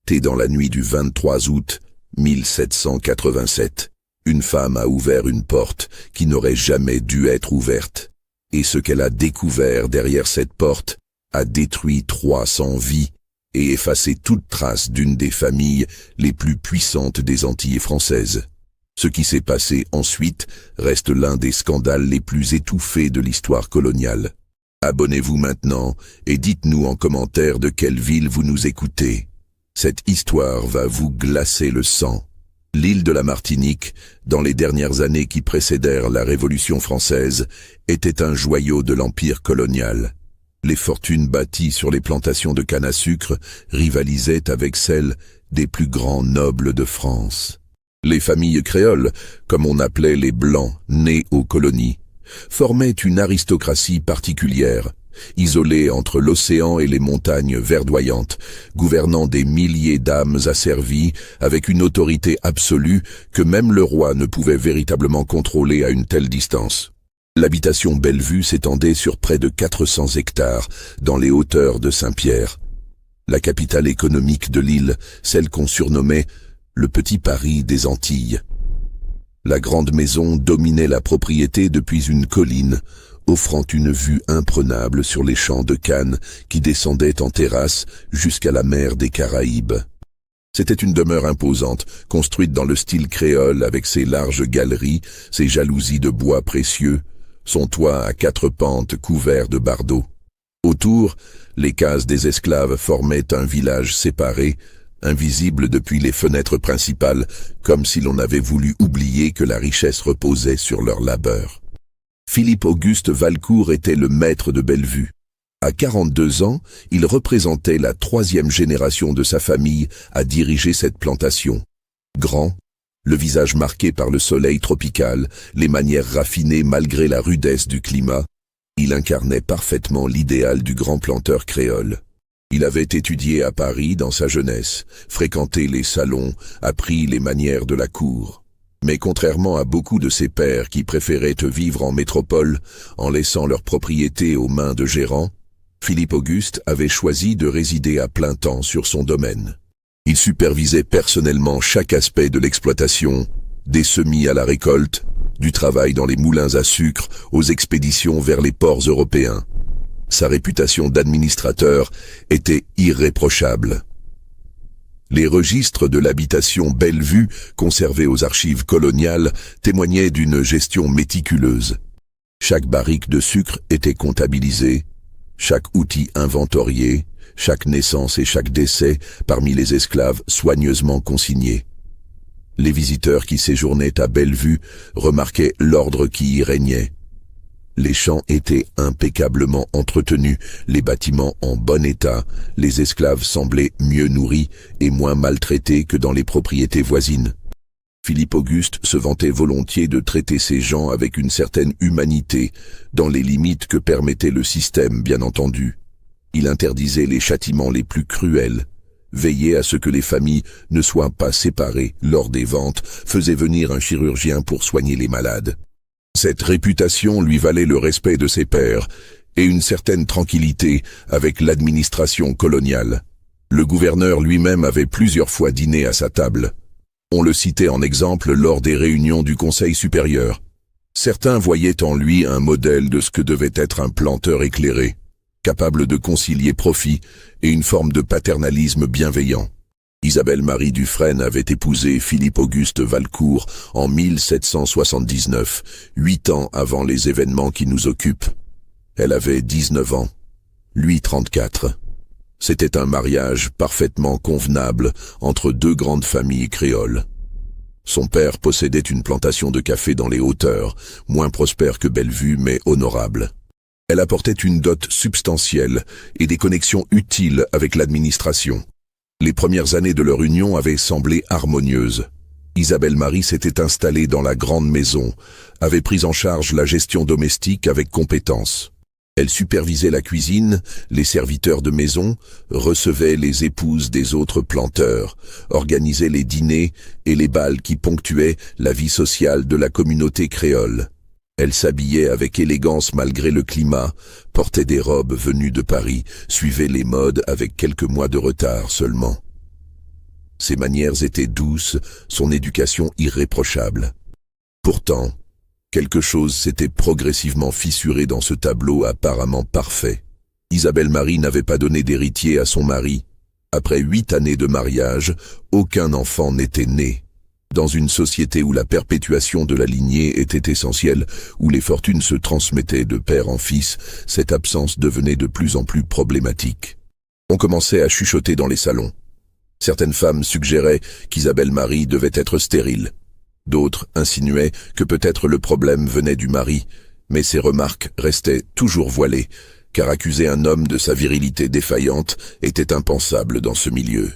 Dans la nuit du 23 août 1787, une femme a ouvert une porte qui n'aurait jamais dû être ouverte. Et ce qu'elle a découvert derrière cette porte a détruit 300 vies et effacé toute trace d'une des familles les plus puissantes des Antilles françaises. Ce qui s'est passé ensuite reste l'un des scandales les plus étouffés de l'histoire coloniale. Abonnez-vous maintenant et dites-nous en commentaire de quelle ville vous nous écoutez. Cette histoire va vous glacer le sang. L'île de la Martinique, dans les dernières années qui précédèrent la Révolution française, était un joyau de l'empire colonial. Les fortunes bâties sur les plantations de canne à sucre rivalisaient avec celles des plus grands nobles de France. Les familles créoles, comme on appelait les Blancs nés aux colonies, formaient une aristocratie particulière, isolée entre l'océan et les montagnes verdoyantes, gouvernant des milliers d'âmes asservies avec une autorité absolue que même le roi ne pouvait véritablement contrôler à une telle distance. L'habitation Bellevue s'étendait sur près de 400 hectares dans les hauteurs de Saint-Pierre. La capitale économique de l'île, celle qu'on surnommait le Petit Paris des Antilles. La grande maison dominait la propriété depuis une colline, offrant une vue imprenable sur les champs de canne qui descendaient en terrasse jusqu'à la mer des Caraïbes. C'était une demeure imposante, construite dans le style créole avec ses larges galeries, ses jalousies de bois précieux, son toit à 4 pentes couvert de bardeaux. Autour, les cases des esclaves formaient un village séparé, invisible depuis les fenêtres principales, comme si l'on avait voulu oublier que la richesse reposait sur leur labeur. Philippe-Auguste Valcourt était le maître de Bellevue. À 42 ans, il représentait la 3e génération de sa famille à diriger cette plantation. Grand, le visage marqué par le soleil tropical, les manières raffinées malgré la rudesse du climat, il incarnait parfaitement l'idéal du grand planteur créole. Il avait étudié à Paris dans sa jeunesse, fréquenté les salons, appris les manières de la cour. Mais contrairement à beaucoup de ses pairs qui préféraient vivre en métropole en laissant leurs propriétés aux mains de gérants, Philippe-Auguste avait choisi de résider à plein temps sur son domaine. Il supervisait personnellement chaque aspect de l'exploitation, des semis à la récolte, du travail dans les moulins à sucre aux expéditions vers les ports européens. Sa réputation d'administrateur était irréprochable. Les registres de l'habitation Bellevue, conservés aux archives coloniales, témoignaient d'une gestion méticuleuse. Chaque barrique de sucre était comptabilisée, chaque outil inventorié, chaque naissance et chaque décès parmi les esclaves soigneusement consignés. Les visiteurs qui séjournaient à Bellevue remarquaient l'ordre qui y régnait. Les champs étaient impeccablement entretenus, les bâtiments en bon état, les esclaves semblaient mieux nourris et moins maltraités que dans les propriétés voisines. Philippe-Auguste se vantait volontiers de traiter ces gens avec une certaine humanité, dans les limites que permettait le système, bien entendu. Il interdisait les châtiments les plus cruels, veillait à ce que les familles ne soient pas séparées lors des ventes, faisait venir un chirurgien pour soigner les malades. Cette réputation lui valait le respect de ses pairs et une certaine tranquillité avec l'administration coloniale. Le gouverneur lui-même avait plusieurs fois dîné à sa table. On le citait en exemple lors des réunions du Conseil supérieur. Certains voyaient en lui un modèle de ce que devait être un planteur éclairé, capable de concilier profit et une forme de paternalisme bienveillant. Isabelle Marie Dufresne avait épousé Philippe-Auguste Valcourt en 1779, 8 ans avant les événements qui nous occupent. Elle avait 19 ans, lui 34. C'était un mariage parfaitement convenable entre 2 grandes familles créoles. Son père possédait une plantation de café dans les hauteurs, moins prospère que Bellevue mais honorable. Elle apportait une dot substantielle et des connexions utiles avec l'administration. Les premières années de leur union avaient semblé harmonieuses. Isabelle Marie s'était installée dans la grande maison, avait pris en charge la gestion domestique avec compétence. Elle supervisait la cuisine, les serviteurs de maison, recevait les épouses des autres planteurs, organisait les dîners et les bals qui ponctuaient la vie sociale de la communauté créole. Elle s'habillait avec élégance malgré le climat, portait des robes venues de Paris, suivait les modes avec quelques mois de retard seulement. Ses manières étaient douces, son éducation irréprochable. Pourtant, quelque chose s'était progressivement fissuré dans ce tableau apparemment parfait. Isabelle Marie n'avait pas donné d'héritier à son mari. Après 8 années de mariage, aucun enfant n'était né. Dans une société où la perpétuation de la lignée était essentielle, où les fortunes se transmettaient de père en fils, cette absence devenait de plus en plus problématique. On commençait à chuchoter dans les salons. Certaines femmes suggéraient qu'Isabelle Marie devait être stérile. D'autres insinuaient que peut-être le problème venait du mari, mais ces remarques restaient toujours voilées, car accuser un homme de sa virilité défaillante était impensable dans ce milieu.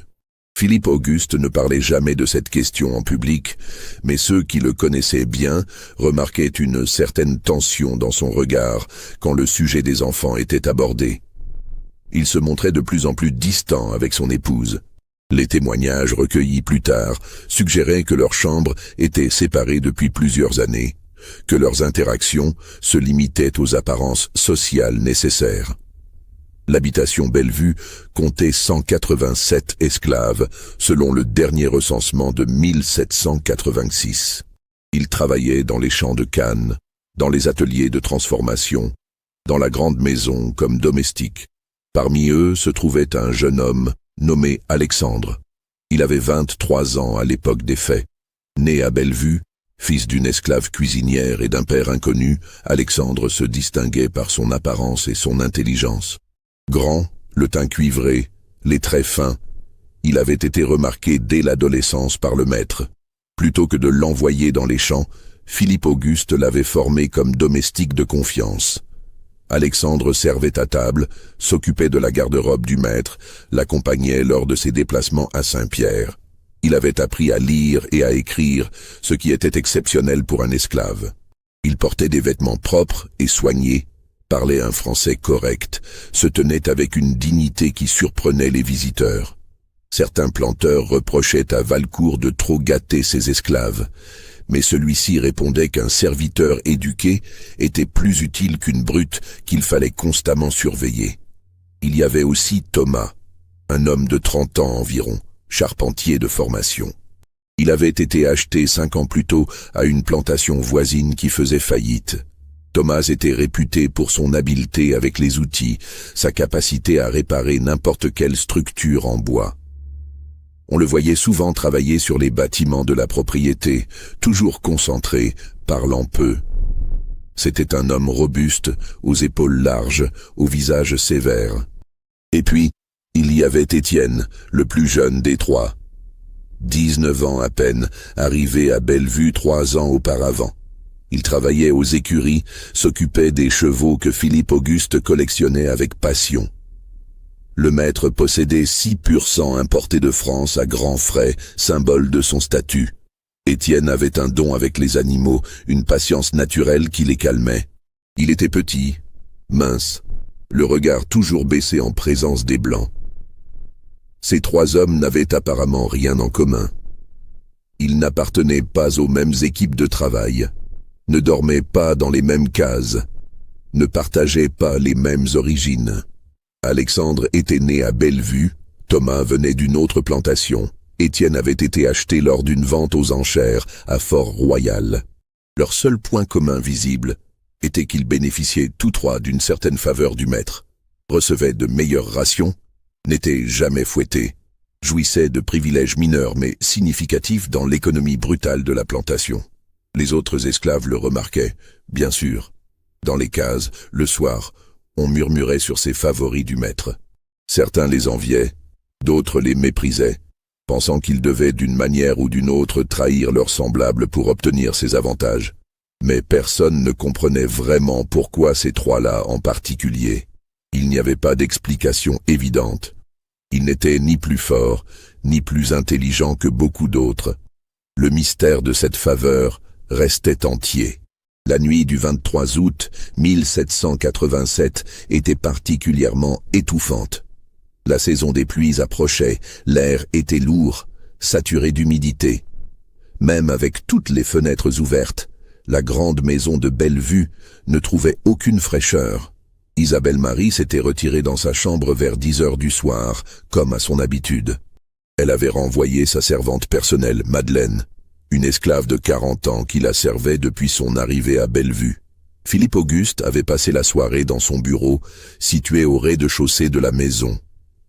Philippe Auguste ne parlait jamais de cette question en public, mais ceux qui le connaissaient bien remarquaient une certaine tension dans son regard quand le sujet des enfants était abordé. Il se montrait de plus en plus distant avec son épouse. Les témoignages recueillis plus tard suggéraient que leurs chambres étaient séparées depuis plusieurs années, que leurs interactions se limitaient aux apparences sociales nécessaires. L'habitation Bellevue comptait 187 esclaves, selon le dernier recensement de 1786. Ils travaillaient dans les champs de canne, dans les ateliers de transformation, dans la grande maison comme domestiques. Parmi eux se trouvait un jeune homme nommé Alexandre. Il avait 23 ans à l'époque des faits. Né à Bellevue, fils d'une esclave cuisinière et d'un père inconnu, Alexandre se distinguait par son apparence et son intelligence. Grand, le teint cuivré, les traits fins, il avait été remarqué dès l'adolescence par le maître. Plutôt que de l'envoyer dans les champs, Philippe Auguste l'avait formé comme domestique de confiance. Alexandre servait à table, s'occupait de la garde-robe du maître, l'accompagnait lors de ses déplacements à Saint-Pierre. Il avait appris à lire et à écrire, ce qui était exceptionnel pour un esclave. Il portait des vêtements propres et soignés, parlait un français correct, se tenait avec une dignité qui surprenait les visiteurs. Certains planteurs reprochaient à Valcourt de trop gâter ses esclaves, mais celui-ci répondait qu'un serviteur éduqué était plus utile qu'une brute qu'il fallait constamment surveiller. Il y avait aussi Thomas, un homme de 30 ans environ, charpentier de formation. Il avait été acheté 5 ans plus tôt à une plantation voisine qui faisait faillite. Thomas était réputé pour son habileté avec les outils, sa capacité à réparer n'importe quelle structure en bois. On le voyait souvent travailler sur les bâtiments de la propriété, toujours concentré, parlant peu. C'était un homme robuste, aux épaules larges, au visage sévère. Et puis, il y avait Étienne, le plus jeune des trois. 19 ans à peine, arrivé à Bellevue 3 ans auparavant. Il travaillait aux écuries, s'occupait des chevaux que Philippe Auguste collectionnait avec passion. Le maître possédait 6 pur sang importés de France à grands frais, symbole de son statut. Étienne avait un don avec les animaux, une patience naturelle qui les calmait. Il était petit, mince, le regard toujours baissé en présence des Blancs. Ces 3 hommes n'avaient apparemment rien en commun. Ils n'appartenaient pas aux mêmes équipes de travail, ne dormaient pas dans les mêmes cases, ne partageaient pas les mêmes origines. Alexandre était né à Bellevue, Thomas venait d'une autre plantation, Étienne avait été acheté lors d'une vente aux enchères à Fort-Royal. Leur seul point commun visible était qu'ils bénéficiaient tous 3 d'une certaine faveur du maître, recevaient de meilleures rations, n'étaient jamais fouettés, jouissaient de privilèges mineurs mais significatifs dans l'économie brutale de la plantation. Les autres esclaves le remarquaient, bien sûr. Dans les cases, le soir, on murmurait sur ces favoris du maître. Certains les enviaient, d'autres les méprisaient, pensant qu'ils devaient d'une manière ou d'une autre trahir leurs semblables pour obtenir ces avantages. Mais personne ne comprenait vraiment pourquoi ces 3-là en particulier. Il n'y avait pas d'explication évidente. Ils n'étaient ni plus forts, ni plus intelligents que beaucoup d'autres. Le mystère de cette faveur restait entier. La nuit du 23 août 1787 était particulièrement étouffante. La saison des pluies approchait, l'air était lourd, saturé d'humidité. Même avec toutes les fenêtres ouvertes, la grande maison de Bellevue ne trouvait aucune fraîcheur. Isabelle Marie s'était retirée dans sa chambre vers 10 heures du soir, comme à son habitude. Elle avait renvoyé sa servante personnelle, Madeleine, une esclave de 40 ans qui la servait depuis son arrivée à Bellevue. Philippe Auguste avait passé la soirée dans son bureau, situé au rez-de-chaussée de la maison.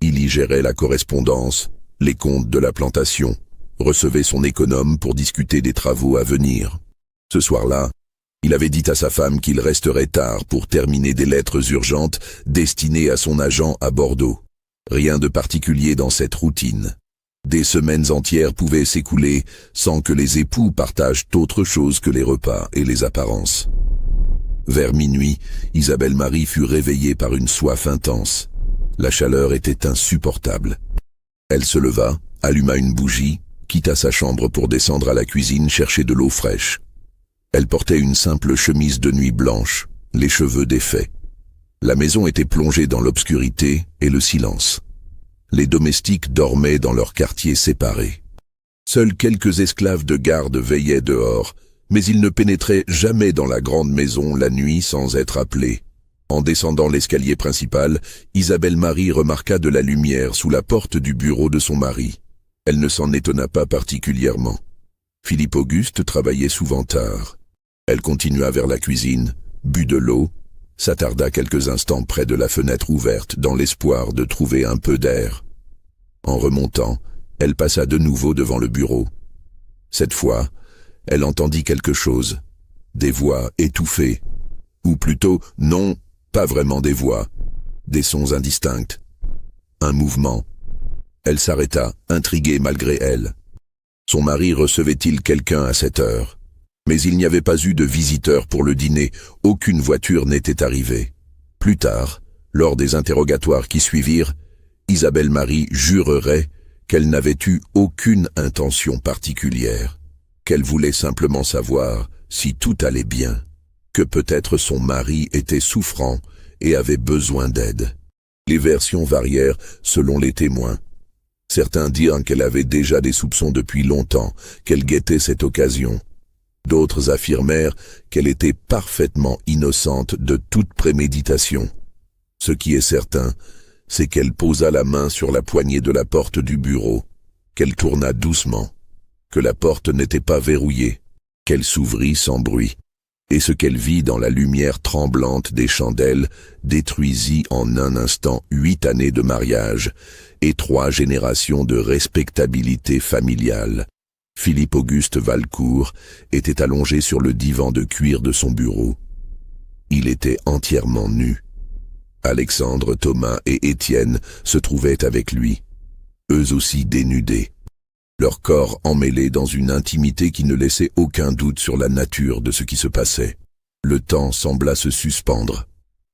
Il y gérait la correspondance, les comptes de la plantation, recevait son économe pour discuter des travaux à venir. Ce soir-là, il avait dit à sa femme qu'il resterait tard pour terminer des lettres urgentes destinées à son agent à Bordeaux. Rien de particulier dans cette routine. Des semaines entières pouvaient s'écouler sans que les époux partagent autre chose que les repas et les apparences. Vers minuit, Isabelle Marie fut réveillée par une soif intense. La chaleur était insupportable. Elle se leva, alluma une bougie, quitta sa chambre pour descendre à la cuisine chercher de l'eau fraîche. Elle portait une simple chemise de nuit blanche, les cheveux défaits. La maison était plongée dans l'obscurité et le silence. Les domestiques dormaient dans leurs quartiers séparés. Seuls quelques esclaves de garde veillaient dehors, mais ils ne pénétraient jamais dans la grande maison la nuit sans être appelés. En descendant l'escalier principal, Isabelle Marie remarqua de la lumière sous la porte du bureau de son mari. Elle ne s'en étonna pas particulièrement. Philippe Auguste travaillait souvent tard. Elle continua vers la cuisine, but de l'eau, s'attarda quelques instants près de la fenêtre ouverte dans l'espoir de trouver un peu d'air. En remontant, elle passa de nouveau devant le bureau. Cette fois, elle entendit quelque chose, des voix étouffées, ou plutôt, non, pas vraiment des voix, des sons indistincts, un mouvement. Elle s'arrêta, intriguée malgré elle. Son mari recevait-il quelqu'un à cette heure? Mais il n'y avait pas eu de visiteur pour le dîner, aucune voiture n'était arrivée. Plus tard, lors des interrogatoires qui suivirent, Isabelle Marie jurerait qu'elle n'avait eu aucune intention particulière, qu'elle voulait simplement savoir si tout allait bien, que peut-être son mari était souffrant et avait besoin d'aide. Les versions varièrent selon les témoins. Certains dirent qu'elle avait déjà des soupçons depuis longtemps, qu'elle guettait cette occasion. D'autres affirmèrent qu'elle était parfaitement innocente de toute préméditation. Ce qui est certain, c'est qu'elle posa la main sur la poignée de la porte du bureau, qu'elle tourna doucement, que la porte n'était pas verrouillée, qu'elle s'ouvrit sans bruit, et ce qu'elle vit dans la lumière tremblante des chandelles détruisit en un instant 8 années de mariage et 3 générations de respectabilité familiale. Philippe Auguste Valcourt était allongé sur le divan de cuir de son bureau. Il était entièrement nu. Alexandre, Thomas et Étienne se trouvaient avec lui, eux aussi dénudés, leurs corps emmêlés dans une intimité qui ne laissait aucun doute sur la nature de ce qui se passait. Le temps sembla se suspendre.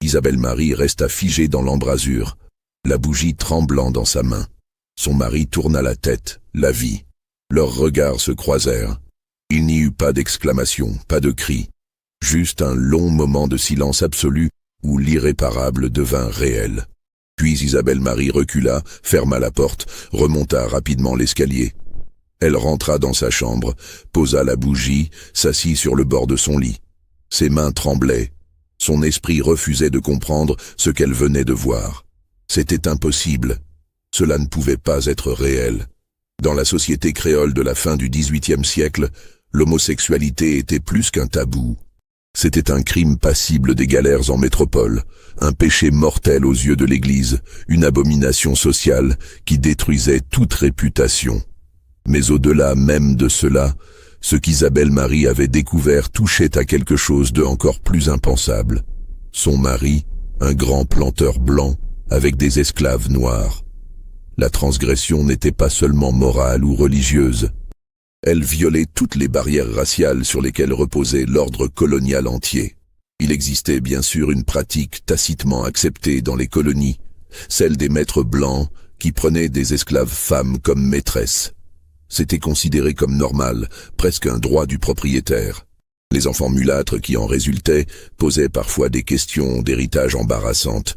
Isabelle Marie resta figée dans l'embrasure, la bougie tremblant dans sa main. Son mari tourna la tête, la vit. Leurs regards se croisèrent. Il n'y eut pas d'exclamation, pas de cri, juste un long moment de silence absolu où l'irréparable devint réel. Puis Isabelle Marie recula, ferma la porte, remonta rapidement l'escalier. Elle rentra dans sa chambre, posa la bougie, s'assit sur le bord de son lit. Ses mains tremblaient. Son esprit refusait de comprendre ce qu'elle venait de voir. C'était impossible. Cela ne pouvait pas être réel. Dans la société créole de la fin du XVIIIe siècle, l'homosexualité était plus qu'un tabou. C'était un crime passible des galères en métropole, un péché mortel aux yeux de l'Église, une abomination sociale qui détruisait toute réputation. Mais au-delà même de cela, ce qu'Isabelle Marie avait découvert touchait à quelque chose de encore plus impensable. Son mari, un grand planteur blanc, avec des esclaves noirs. La transgression n'était pas seulement morale ou religieuse. Elle violait toutes les barrières raciales sur lesquelles reposait l'ordre colonial entier. Il existait bien sûr une pratique tacitement acceptée dans les colonies, celle des maîtres blancs qui prenaient des esclaves femmes comme maîtresses. C'était considéré comme normal, presque un droit du propriétaire. Les enfants mulâtres qui en résultaient posaient parfois des questions d'héritage embarrassantes,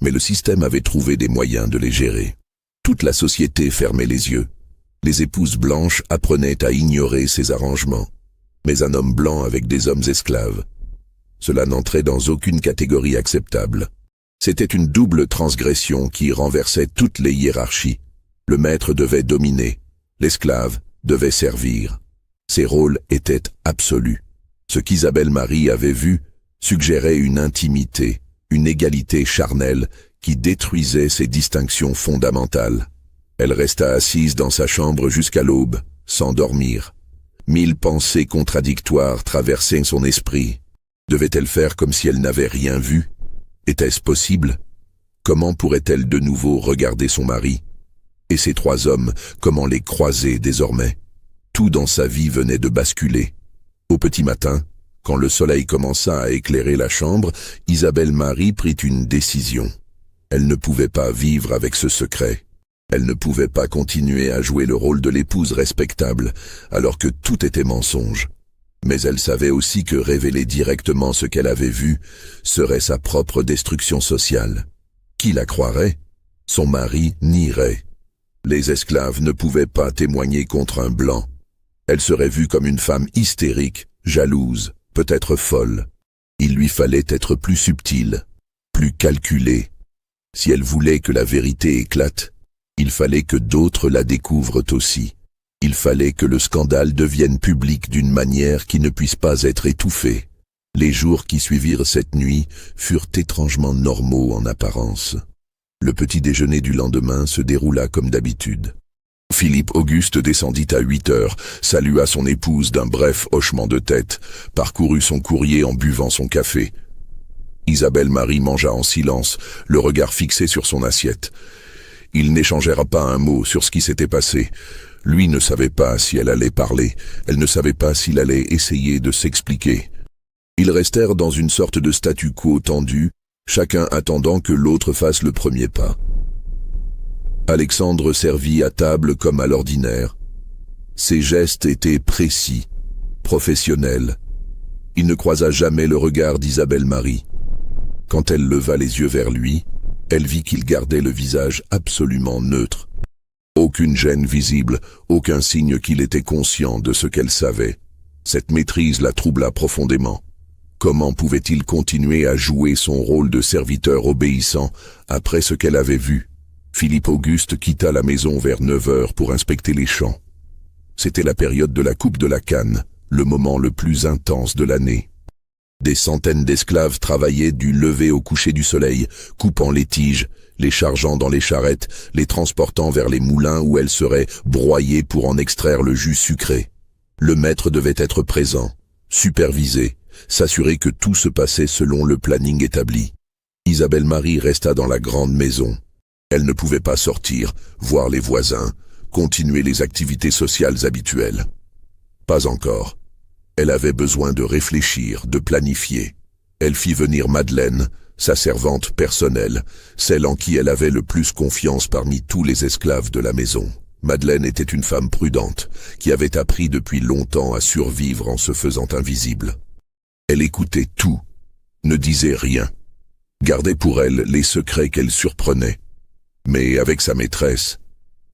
mais le système avait trouvé des moyens de les gérer. Toute la société fermait les yeux. Les épouses blanches apprenaient à ignorer ces arrangements. Mais un homme blanc avec des hommes esclaves, cela n'entrait dans aucune catégorie acceptable. C'était une double transgression qui renversait toutes les hiérarchies. Le maître devait dominer, l'esclave devait servir. Ces rôles étaient absolus. Ce qu'Isabelle Marie avait vu suggérait une intimité, une égalité charnelle qui détruisait ces distinctions fondamentales. Elle resta assise dans sa chambre jusqu'à l'aube, sans dormir. 1000 pensées contradictoires traversaient son esprit. Devait-elle faire comme si elle n'avait rien vu? Était-ce possible? Comment pourrait-elle de nouveau regarder son mari? Et ces 3 hommes, comment les croiser désormais? Tout dans sa vie venait de basculer. Au petit matin, quand le soleil commença à éclairer la chambre, Isabelle Marie prit une décision. Elle ne pouvait pas vivre avec ce secret. Elle ne pouvait pas continuer à jouer le rôle de l'épouse respectable, alors que tout était mensonge. Mais elle savait aussi que révéler directement ce qu'elle avait vu serait sa propre destruction sociale. Qui la croirait? Son mari nierait. Les esclaves ne pouvaient pas témoigner contre un blanc. Elle serait vue comme une femme hystérique, jalouse, peut-être folle. Il lui fallait être plus subtile, plus calculée. Si elle voulait que la vérité éclate, il fallait que d'autres la découvrent aussi. Il fallait que le scandale devienne public d'une manière qui ne puisse pas être étouffée. Les jours qui suivirent cette nuit furent étrangement normaux en apparence. Le petit déjeuner du lendemain se déroula comme d'habitude. Philippe Auguste descendit à 8 heures, salua son épouse d'un bref hochement de tête, parcourut son courrier en buvant son café. Isabelle Marie mangea en silence, le regard fixé sur son assiette. Ils n'échangèrent pas un mot sur ce qui s'était passé. Lui ne savait pas si elle allait parler, elle ne savait pas s'il allait essayer de s'expliquer. Ils restèrent dans une sorte de statu quo tendu, chacun attendant que l'autre fasse le premier pas. Alexandre servit à table comme à l'ordinaire. Ses gestes étaient précis, professionnels. Il ne croisa jamais le regard d'Isabelle Marie. Quand elle leva les yeux vers lui, elle vit qu'il gardait le visage absolument neutre. Aucune gêne visible, aucun signe qu'il était conscient de ce qu'elle savait. Cette maîtrise la troubla profondément. Comment pouvait-il continuer à jouer son rôle de serviteur obéissant après ce qu'elle avait vu? Philippe Auguste quitta la maison vers 9 heures pour inspecter les champs. C'était la période de la coupe de la canne, le moment le plus intense de l'année. Des centaines d'esclaves travaillaient du lever au coucher du soleil, coupant les tiges, les chargeant dans les charrettes, les transportant vers les moulins où elles seraient broyées pour en extraire le jus sucré. Le maître devait être présent, superviser, s'assurer que tout se passait selon le planning établi. Isabelle Marie resta dans la grande maison. Elle ne pouvait pas sortir, voir les voisins, continuer les activités sociales habituelles. Pas encore. Elle avait besoin de réfléchir, de planifier. Elle fit venir Madeleine, sa servante personnelle, celle en qui elle avait le plus confiance parmi tous les esclaves de la maison. Madeleine était une femme prudente, qui avait appris depuis longtemps à survivre en se faisant invisible. Elle écoutait tout, ne disait rien, gardait pour elle les secrets qu'elle surprenait. Mais avec sa maîtresse,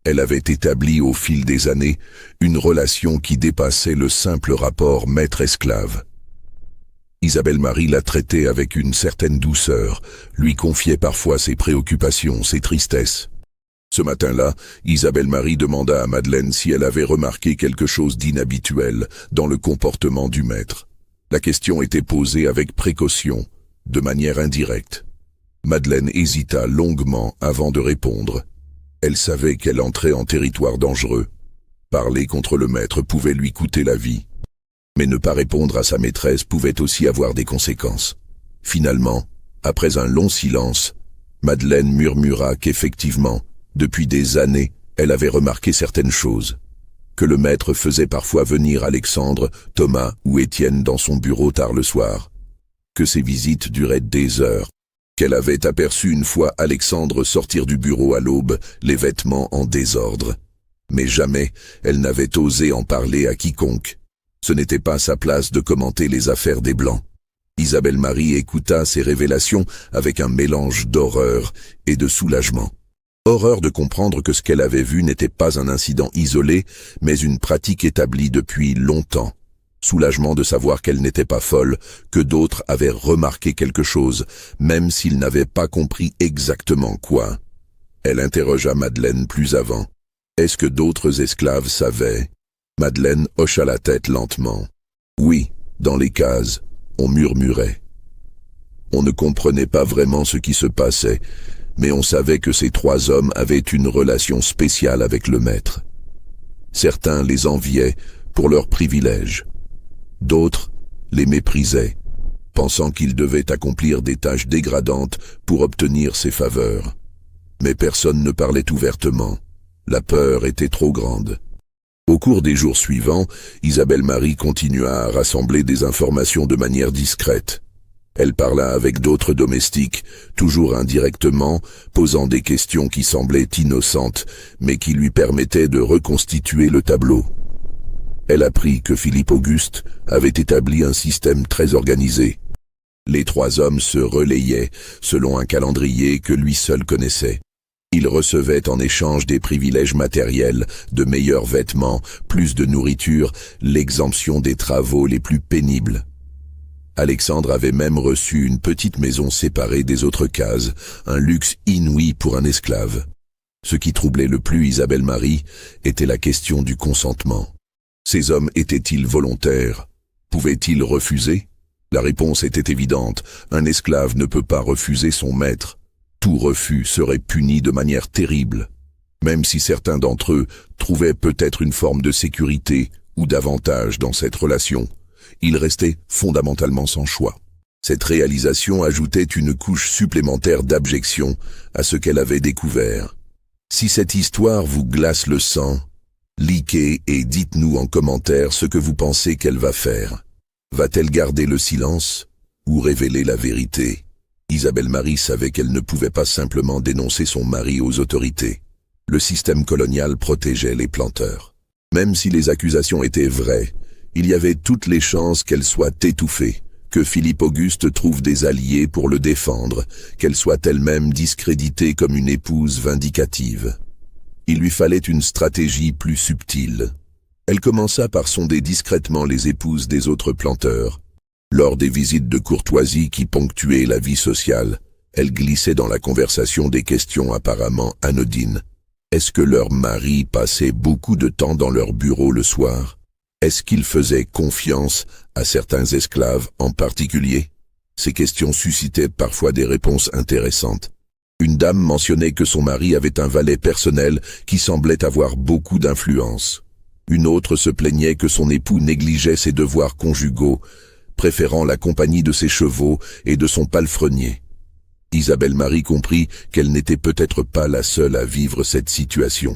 elle avait établi au fil des années une relation qui dépassait le simple rapport maître-esclave. Isabelle Marie la traitait avec une certaine douceur, lui confiait parfois ses préoccupations, ses tristesses. Ce matin-là, Isabelle Marie demanda à Madeleine si elle avait remarqué quelque chose d'inhabituel dans le comportement du maître. La question était posée avec précaution, de manière indirecte. Madeleine hésita longuement avant de répondre. Elle savait qu'elle entrait en territoire dangereux. Parler contre le maître pouvait lui coûter la vie. Mais ne pas répondre à sa maîtresse pouvait aussi avoir des conséquences. Finalement, après un long silence, Madeleine murmura qu'effectivement, depuis des années, elle avait remarqué certaines choses. Que le maître faisait parfois venir Alexandre, Thomas ou Étienne dans son bureau tard le soir. Que ces visites duraient des heures. Qu'elle avait aperçu une fois Alexandre sortir du bureau à l'aube, les vêtements en désordre. Mais jamais elle n'avait osé en parler à quiconque. Ce n'était pas sa place de commenter les affaires des Blancs. Isabelle Marie écouta ces révélations avec un mélange d'horreur et de soulagement. Horreur de comprendre que ce qu'elle avait vu n'était pas un incident isolé, mais une pratique établie depuis longtemps. Soulagement de savoir qu'elle n'était pas folle, que d'autres avaient remarqué quelque chose, même s'ils n'avaient pas compris exactement quoi. Elle interrogea Madeleine plus avant. Est-ce que d'autres esclaves savaient? Madeleine hocha la tête lentement. Oui, dans les cases, on murmurait. On ne comprenait pas vraiment ce qui se passait, mais on savait que ces 3 hommes avaient une relation spéciale avec le maître. Certains les enviaient pour leurs privilèges. D'autres les méprisaient, pensant qu'ils devaient accomplir des tâches dégradantes pour obtenir ses faveurs. Mais personne ne parlait ouvertement. La peur était trop grande. Au cours des jours suivants, Isabelle Marie continua à rassembler des informations de manière discrète. Elle parla avec d'autres domestiques, toujours indirectement, posant des questions qui semblaient innocentes, mais qui lui permettaient de reconstituer le tableau. Elle apprit que Philippe Auguste avait établi un système très organisé. Les 3 hommes se relayaient selon un calendrier que lui seul connaissait. Ils recevaient en échange des privilèges matériels, de meilleurs vêtements, plus de nourriture, l'exemption des travaux les plus pénibles. Alexandre avait même reçu une petite maison séparée des autres cases, un luxe inouï pour un esclave. Ce qui troublait le plus Isabelle Marie était la question du consentement. Ces hommes étaient-ils volontaires? Pouvaient-ils refuser? La réponse était évidente, un esclave ne peut pas refuser son maître. Tout refus serait puni de manière terrible. Même si certains d'entre eux trouvaient peut-être une forme de sécurité ou d'avantage dans cette relation, ils restaient fondamentalement sans choix. Cette réalisation ajoutait une couche supplémentaire d'abjection à ce qu'elle avait découvert. Si cette histoire vous glace le sang, likez et dites-nous en commentaire ce que vous pensez qu'elle va faire. Va-t-elle garder le silence ou révéler la vérité? Isabelle Marie savait qu'elle ne pouvait pas simplement dénoncer son mari aux autorités. Le système colonial protégeait les planteurs. Même si les accusations étaient vraies, il y avait toutes les chances qu'elles soient étouffées, que Philippe Auguste trouve des alliés pour le défendre, qu'elle soit elle-même discréditée comme une épouse vindicative. Il lui fallait une stratégie plus subtile. Elle commença par sonder discrètement les épouses des autres planteurs. Lors des visites de courtoisie qui ponctuaient la vie sociale, elle glissait dans la conversation des questions apparemment anodines. Est-ce que leur mari passait beaucoup de temps dans leur bureau le soir? Est-ce qu'ils faisaient confiance à certains esclaves en particulier? Ces questions suscitaient parfois des réponses intéressantes. Une dame mentionnait que son mari avait un valet personnel qui semblait avoir beaucoup d'influence. Une autre se plaignait que son époux négligeait ses devoirs conjugaux, préférant la compagnie de ses chevaux et de son palefrenier. Isabelle Marie comprit qu'elle n'était peut-être pas la seule à vivre cette situation.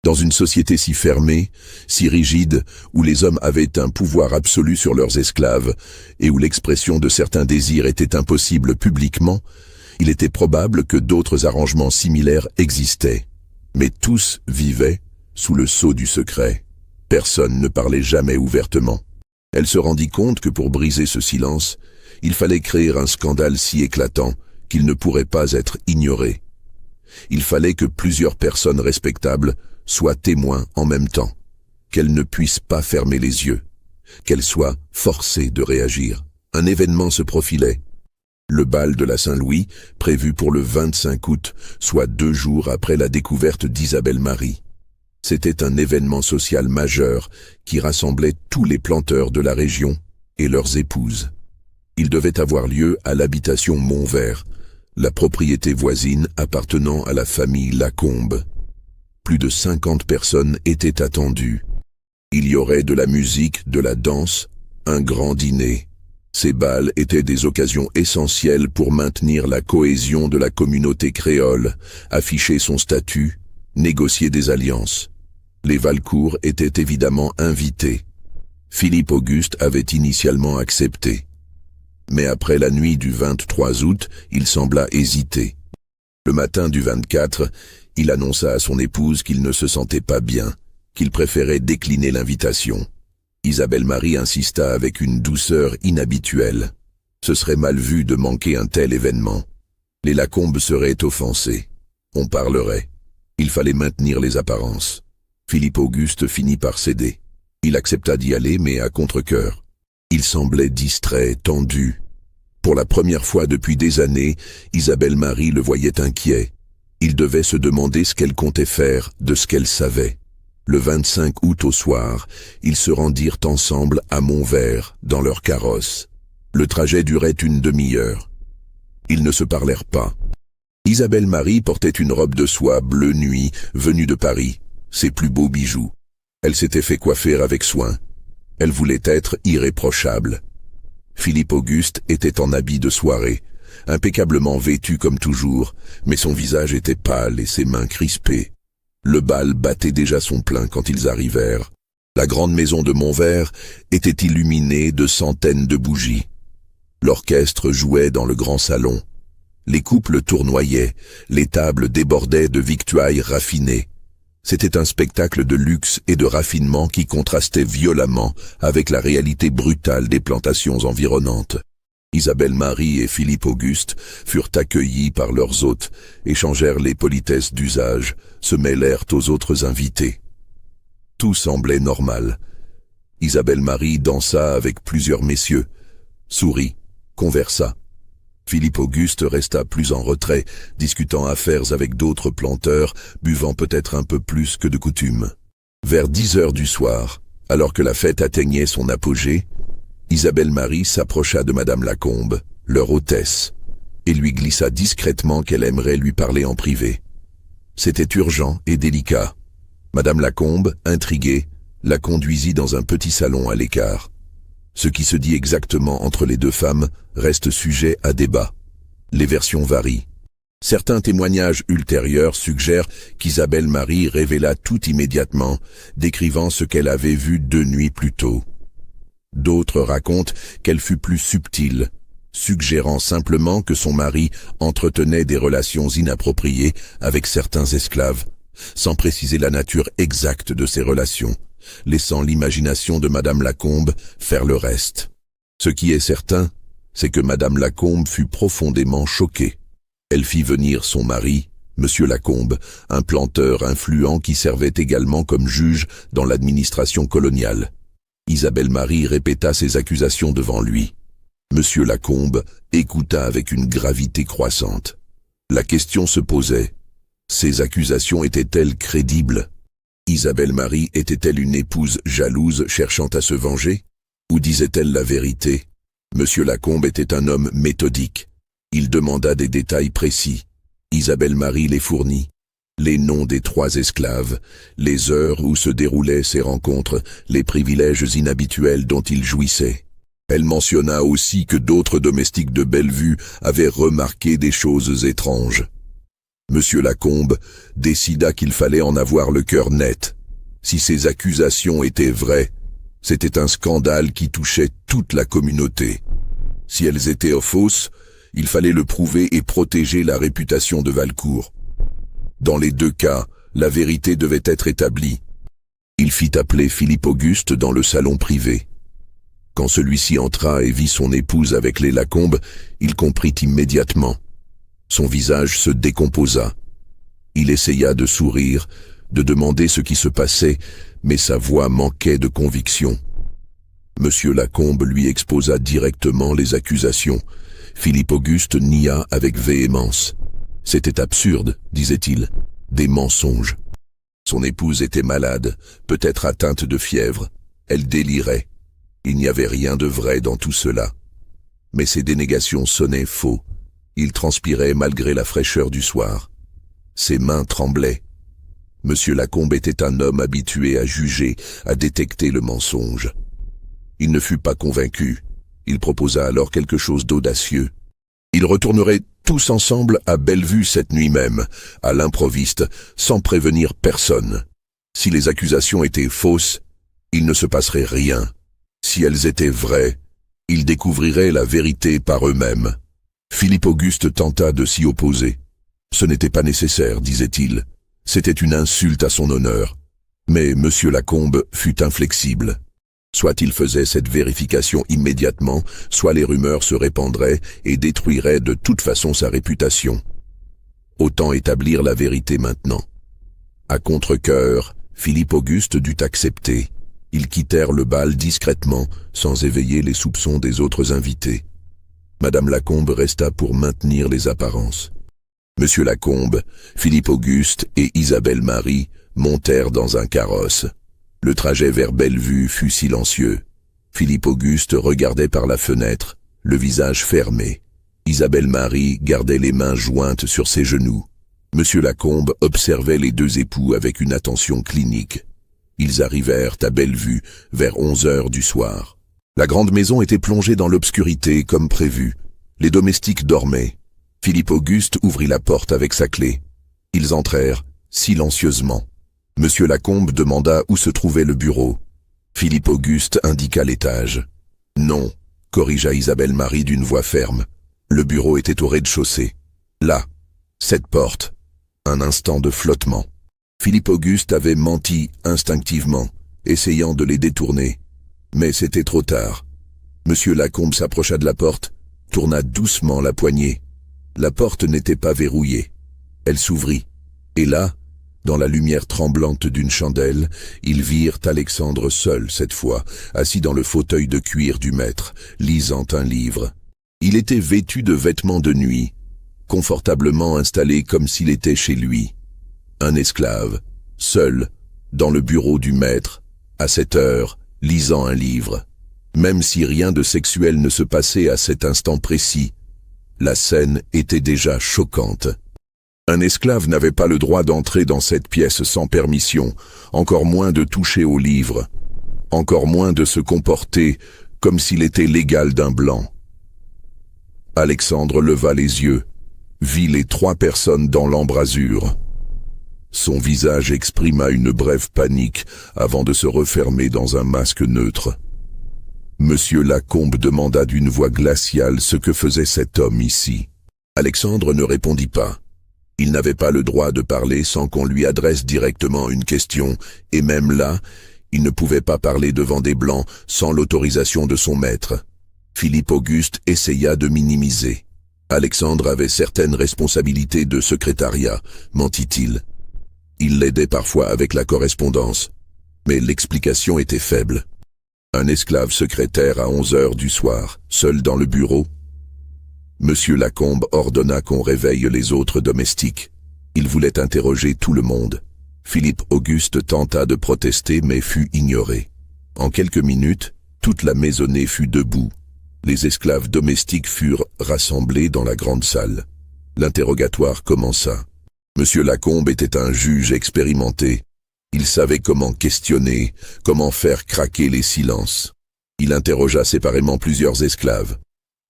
Dans une société si fermée, si rigide, où les hommes avaient un pouvoir absolu sur leurs esclaves, et où l'expression de certains désirs était impossible publiquement, il était probable que d'autres arrangements similaires existaient. Mais tous vivaient sous le sceau du secret. Personne ne parlait jamais ouvertement. Elle se rendit compte que pour briser ce silence, il fallait créer un scandale si éclatant qu'il ne pourrait pas être ignoré. Il fallait que plusieurs personnes respectables soient témoins en même temps, qu'elles ne puissent pas fermer les yeux, qu'elles soient forcées de réagir. Un événement se profilait. Le bal de la Saint-Louis, prévu pour le 25 août, soit 2 jours après la découverte d'Isabelle Marie. C'était un événement social majeur qui rassemblait tous les planteurs de la région et leurs épouses. Il devait avoir lieu à l'habitation Montvert, la propriété voisine appartenant à la famille Lacombe. Plus de 50 personnes étaient attendues. Il y aurait de la musique, de la danse, un grand dîner. Ces bals étaient des occasions essentielles pour maintenir la cohésion de la communauté créole, afficher son statut, négocier des alliances. Les Valcourt étaient évidemment invités. Philippe Auguste avait initialement accepté. Mais après la nuit du 23 août, il sembla hésiter. Le matin du 24, il annonça à son épouse qu'il ne se sentait pas bien, qu'il préférait décliner l'invitation. Isabelle Marie insista avec une douceur inhabituelle. Ce serait mal vu de manquer un tel événement. Les Lacombe seraient offensés. On parlerait. Il fallait maintenir les apparences. Philippe Auguste finit par céder. Il accepta d'y aller, mais à contre-cœur. Il semblait distrait, tendu. Pour la première fois depuis des années, Isabelle Marie le voyait inquiet. Il devait se demander ce qu'elle comptait faire de ce qu'elle savait. Le 25 août au soir, ils se rendirent ensemble à Montvert, dans leur carrosse. Le trajet durait une demi-heure. Ils ne se parlèrent pas. Isabelle Marie portait une robe de soie bleu nuit, venue de Paris, ses plus beaux bijoux. Elle s'était fait coiffer avec soin. Elle voulait être irréprochable. Philippe Auguste était en habit de soirée, impeccablement vêtu comme toujours, mais son visage était pâle et ses mains crispées. Le bal battait déjà son plein quand ils arrivèrent. La grande maison de Montvert était illuminée de centaines de bougies. L'orchestre jouait dans le grand salon. Les couples tournoyaient, les tables débordaient de victuailles raffinées. C'était un spectacle de luxe et de raffinement qui contrastait violemment avec la réalité brutale des plantations environnantes. Isabelle Marie et Philippe Auguste furent accueillis par leurs hôtes, échangèrent les politesses d'usage, se mêlèrent aux autres invités. Tout semblait normal. Isabelle Marie dansa avec plusieurs messieurs, sourit, conversa. Philippe Auguste resta plus en retrait, discutant affaires avec d'autres planteurs, buvant peut-être un peu plus que de coutume. Vers 10 heures du soir, alors que la fête atteignait son apogée, Isabelle Marie s'approcha de Madame Lacombe, leur hôtesse, et lui glissa discrètement qu'elle aimerait lui parler en privé. C'était urgent et délicat. Madame Lacombe, intriguée, la conduisit dans un petit salon à l'écart. Ce qui se dit exactement entre les deux femmes reste sujet à débat. Les versions varient. Certains témoignages ultérieurs suggèrent qu'Isabelle Marie révéla tout immédiatement, décrivant ce qu'elle avait vu 2 nuits plus tôt. D'autres racontent qu'elle fut plus subtile, suggérant simplement que son mari entretenait des relations inappropriées avec certains esclaves, sans préciser la nature exacte de ces relations, laissant l'imagination de Madame Lacombe faire le reste. Ce qui est certain, c'est que Madame Lacombe fut profondément choquée. Elle fit venir son mari, Monsieur Lacombe, un planteur influent qui servait également comme juge dans l'administration coloniale. Isabelle Marie répéta ses accusations devant lui. Monsieur Lacombe écouta avec une gravité croissante. La question se posait. Ces accusations étaient-elles crédibles? Isabelle Marie était-elle une épouse jalouse cherchant à se venger? Ou disait-elle la vérité? Monsieur Lacombe était un homme méthodique. Il demanda des détails précis. Isabelle Marie les fournit. Les noms des 3 esclaves, les heures où se déroulaient ces rencontres, les privilèges inhabituels dont ils jouissaient. Elle mentionna aussi que d'autres domestiques de Bellevue avaient remarqué des choses étranges. Monsieur Lacombe décida qu'il fallait en avoir le cœur net. Si ces accusations étaient vraies, c'était un scandale qui touchait toute la communauté. Si elles étaient fausses, il fallait le prouver et protéger la réputation de Valcourt. Dans les 2 cas, la vérité devait être établie. Il fit appeler Philippe Auguste dans le salon privé. Quand celui-ci entra et vit son épouse avec les Lacombe, il comprit immédiatement. Son visage se décomposa. Il essaya de sourire, de demander ce qui se passait, mais sa voix manquait de conviction. Monsieur Lacombe lui exposa directement les accusations. Philippe Auguste nia avec véhémence. C'était absurde, disait-il, des mensonges. Son épouse était malade, peut-être atteinte de fièvre. Elle délirait. Il n'y avait rien de vrai dans tout cela. Mais ses dénégations sonnaient faux. Il transpirait malgré la fraîcheur du soir. Ses mains tremblaient. Monsieur Lacombe était un homme habitué à juger, à détecter le mensonge. Il ne fut pas convaincu. Il proposa alors quelque chose d'audacieux. Ils retourneraient tous ensemble à Bellevue cette nuit même, à l'improviste, sans prévenir personne. Si les accusations étaient fausses, il ne se passerait rien. Si elles étaient vraies, ils découvriraient la vérité par eux-mêmes. Philippe Auguste tenta de s'y opposer. Ce n'était pas nécessaire, disait-il. C'était une insulte à son honneur. Mais Monsieur Lacombe fut inflexible. Soit il faisait cette vérification immédiatement, soit les rumeurs se répandraient et détruiraient de toute façon sa réputation. Autant établir la vérité maintenant. À contre-cœur, Philippe Auguste dut accepter. Ils quittèrent le bal discrètement, sans éveiller les soupçons des autres invités. Madame Lacombe resta pour maintenir les apparences. Monsieur Lacombe, Philippe Auguste et Isabelle Marie montèrent dans un carrosse. Le trajet vers Bellevue fut silencieux. Philippe Auguste regardait par la fenêtre, le visage fermé. Isabelle Marie gardait les mains jointes sur ses genoux. Monsieur Lacombe observait les deux époux avec une attention clinique. Ils arrivèrent à Bellevue vers 11 heures du soir. La grande maison était plongée dans l'obscurité comme prévu. Les domestiques dormaient. Philippe Auguste ouvrit la porte avec sa clé. Ils entrèrent, silencieusement. Monsieur Lacombe demanda où se trouvait le bureau. Philippe Auguste indiqua l'étage. « Non », corrigea Isabelle Marie d'une voix ferme. Le bureau était au rez-de-chaussée. Là, cette porte. Un instant de flottement. Philippe Auguste avait menti instinctivement, essayant de les détourner. Mais c'était trop tard. Monsieur Lacombe s'approcha de la porte, tourna doucement la poignée. La porte n'était pas verrouillée. Elle s'ouvrit. Et là, dans la lumière tremblante d'une chandelle, ils virent Alexandre seul cette fois, assis dans le fauteuil de cuir du maître, lisant un livre. Il était vêtu de vêtements de nuit, confortablement installé comme s'il était chez lui. Un esclave, seul, dans le bureau du maître, à cette heure, lisant un livre. Même si rien de sexuel ne se passait à cet instant précis, la scène était déjà choquante. Un esclave n'avait pas le droit d'entrer dans cette pièce sans permission, encore moins de toucher au livre, encore moins de se comporter comme s'il était l'égal d'un blanc. Alexandre leva les yeux, vit les trois personnes dans l'embrasure. Son visage exprima une brève panique avant de se refermer dans un masque neutre. Monsieur Lacombe demanda d'une voix glaciale ce que faisait cet homme ici. Alexandre ne répondit pas. Il n'avait pas le droit de parler sans qu'on lui adresse directement une question, et même là, il ne pouvait pas parler devant des blancs sans l'autorisation de son maître. Philippe Auguste essaya de minimiser. Alexandre avait certaines responsabilités de secrétariat, mentit-il. Il l'aidait parfois avec la correspondance, mais l'explication était faible. Un esclave secrétaire à 11 heures du soir, seul dans le bureau. Monsieur Lacombe ordonna qu'on réveille les autres domestiques. Il voulait interroger tout le monde. Philippe Auguste tenta de protester mais fut ignoré. En quelques minutes, toute la maisonnée fut debout. Les esclaves domestiques furent rassemblés dans la grande salle. L'interrogatoire commença. Monsieur Lacombe était un juge expérimenté. Il savait comment questionner, comment faire craquer les silences. Il interrogea séparément plusieurs esclaves.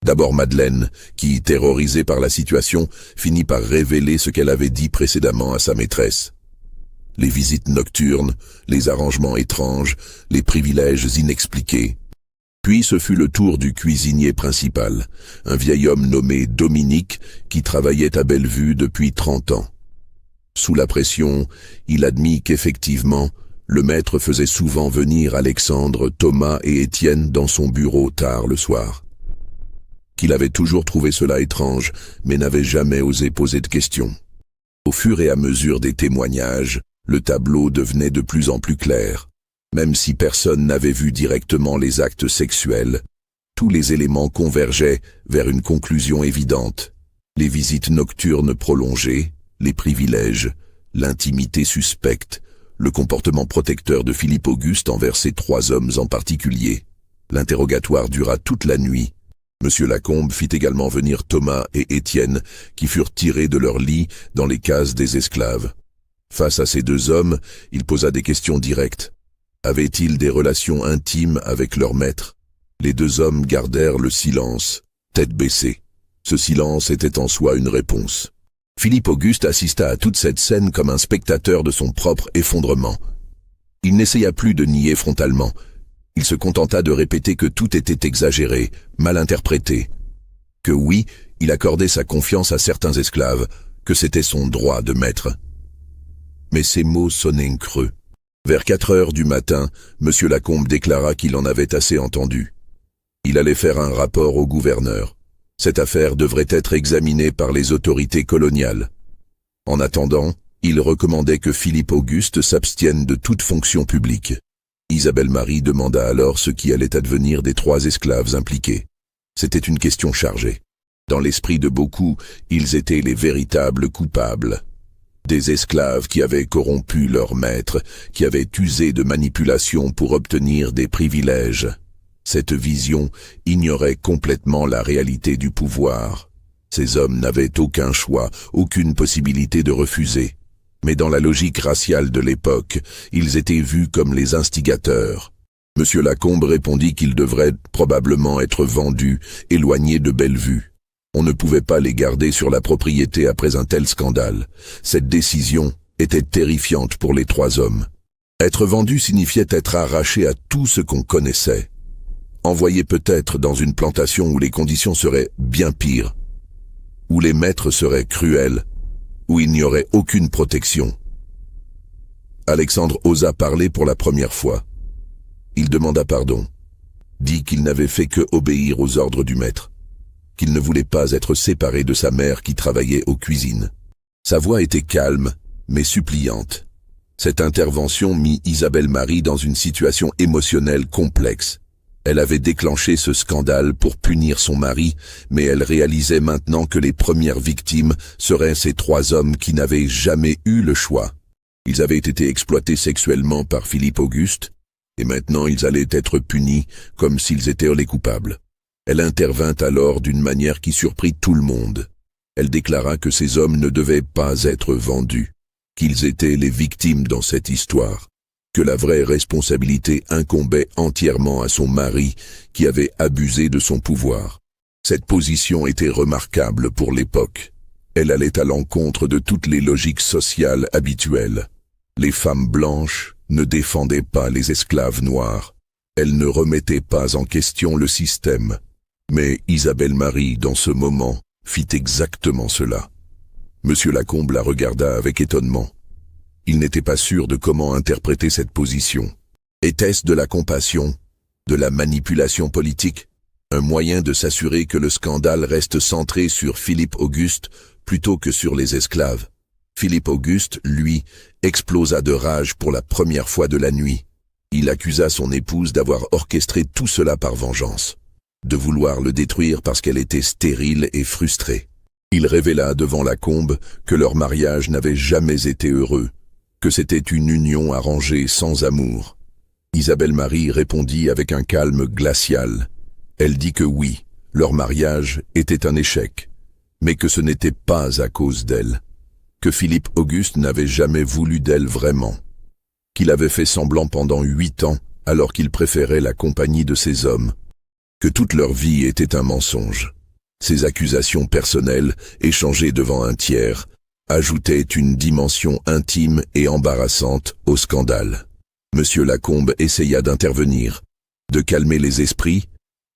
D'abord Madeleine, qui, terrorisée par la situation, finit par révéler ce qu'elle avait dit précédemment à sa maîtresse. Les visites nocturnes, les arrangements étranges, les privilèges inexpliqués. Puis ce fut le tour du cuisinier principal, un vieil homme nommé Dominique, qui travaillait à Bellevue depuis 30 ans. Sous la pression, il admit qu'effectivement, le maître faisait souvent venir Alexandre, Thomas et Étienne dans son bureau tard le soir. Qu'il avait toujours trouvé cela étrange, mais n'avait jamais osé poser de questions. Au fur et à mesure des témoignages, le tableau devenait de plus en plus clair. Même si personne n'avait vu directement les actes sexuels, tous les éléments convergeaient vers une conclusion évidente. Les visites nocturnes prolongées, les privilèges, l'intimité suspecte, le comportement protecteur de Philippe Auguste envers ces trois hommes en particulier. L'interrogatoire dura toute la nuit. Monsieur Lacombe fit également venir Thomas et Étienne, qui furent tirés de leur lit dans les cases des esclaves. Face à ces deux hommes, il posa des questions directes. Avaient-ils des relations intimes avec leur maître? Les deux hommes gardèrent le silence, tête baissée. Ce silence était en soi une réponse. Philippe Auguste assista à toute cette scène comme un spectateur de son propre effondrement. Il n'essaya plus de nier frontalement. Il se contenta de répéter que tout était exagéré, mal interprété. Que oui, il accordait sa confiance à certains esclaves, que c'était son droit de maître. Mais ces mots sonnaient creux. Vers 4 heures du matin, Monsieur Lacombe déclara qu'il en avait assez entendu. Il allait faire un rapport au gouverneur. Cette affaire devrait être examinée par les autorités coloniales. En attendant, il recommandait que Philippe Auguste s'abstienne de toute fonction publique. Isabelle Marie demanda alors ce qui allait advenir des 3 esclaves impliqués. C'était une question chargée. Dans l'esprit de beaucoup, ils étaient les véritables coupables. Des esclaves qui avaient corrompu leur maître, qui avaient usé de manipulation pour obtenir des privilèges. Cette vision ignorait complètement la réalité du pouvoir. Ces hommes n'avaient aucun choix, aucune possibilité de refuser. Mais dans la logique raciale de l'époque, ils étaient vus comme les instigateurs. Monsieur Lacombe répondit qu'ils devraient probablement être vendus, éloignés de Bellevue. On ne pouvait pas les garder sur la propriété après un tel scandale. Cette décision était terrifiante pour les trois hommes. Être vendu signifiait être arraché à tout ce qu'on connaissait. Envoyé peut-être dans une plantation où les conditions seraient bien pires, où les maîtres seraient cruels, où il n'y aurait aucune protection. Alexandre osa parler pour la première fois. Il demanda pardon, dit qu'il n'avait fait que obéir aux ordres du maître, qu'il ne voulait pas être séparé de sa mère qui travaillait aux cuisines. Sa voix était calme, mais suppliante. Cette intervention mit Isabelle Marie dans une situation émotionnelle complexe. Elle avait déclenché ce scandale pour punir son mari, mais elle réalisait maintenant que les premières victimes seraient ces trois hommes qui n'avaient jamais eu le choix. Ils avaient été exploités sexuellement par Philippe Auguste, et maintenant ils allaient être punis comme s'ils étaient les coupables. Elle intervint alors d'une manière qui surprit tout le monde. Elle déclara que ces hommes ne devaient pas être vendus, qu'ils étaient les victimes dans cette histoire, que la vraie responsabilité incombait entièrement à son mari qui avait abusé de son pouvoir. Cette position était remarquable pour l'époque. Elle allait à l'encontre de toutes les logiques sociales habituelles. Les femmes blanches ne défendaient pas les esclaves noirs. Elles ne remettaient pas en question le système. Mais Isabelle Marie, dans ce moment, fit exactement cela. Monsieur Lacombe la regarda avec étonnement. Il n'était pas sûr de comment interpréter cette position. Était-ce de la compassion, de la manipulation politique, un moyen de s'assurer que le scandale reste centré sur Philippe Auguste plutôt que sur les esclaves? Philippe Auguste, lui, explosa de rage pour la première fois de la nuit. Il accusa son épouse d'avoir orchestré tout cela par vengeance, de vouloir le détruire parce qu'elle était stérile et frustrée. Il révéla devant Lacombe que leur mariage n'avait jamais été heureux, que c'était une union arrangée sans amour. Isabelle Marie répondit avec un calme glacial. Elle dit que oui, leur mariage était un échec, mais que ce n'était pas à cause d'elle, que Philippe Auguste n'avait jamais voulu d'elle vraiment, qu'il avait fait semblant pendant 8 ans alors qu'il préférait la compagnie de ses hommes, que toute leur vie était un mensonge. Ces accusations personnelles, échangées devant un tiers, ajoutaient une dimension intime et embarrassante au scandale. Monsieur Lacombe essaya d'intervenir, de calmer les esprits,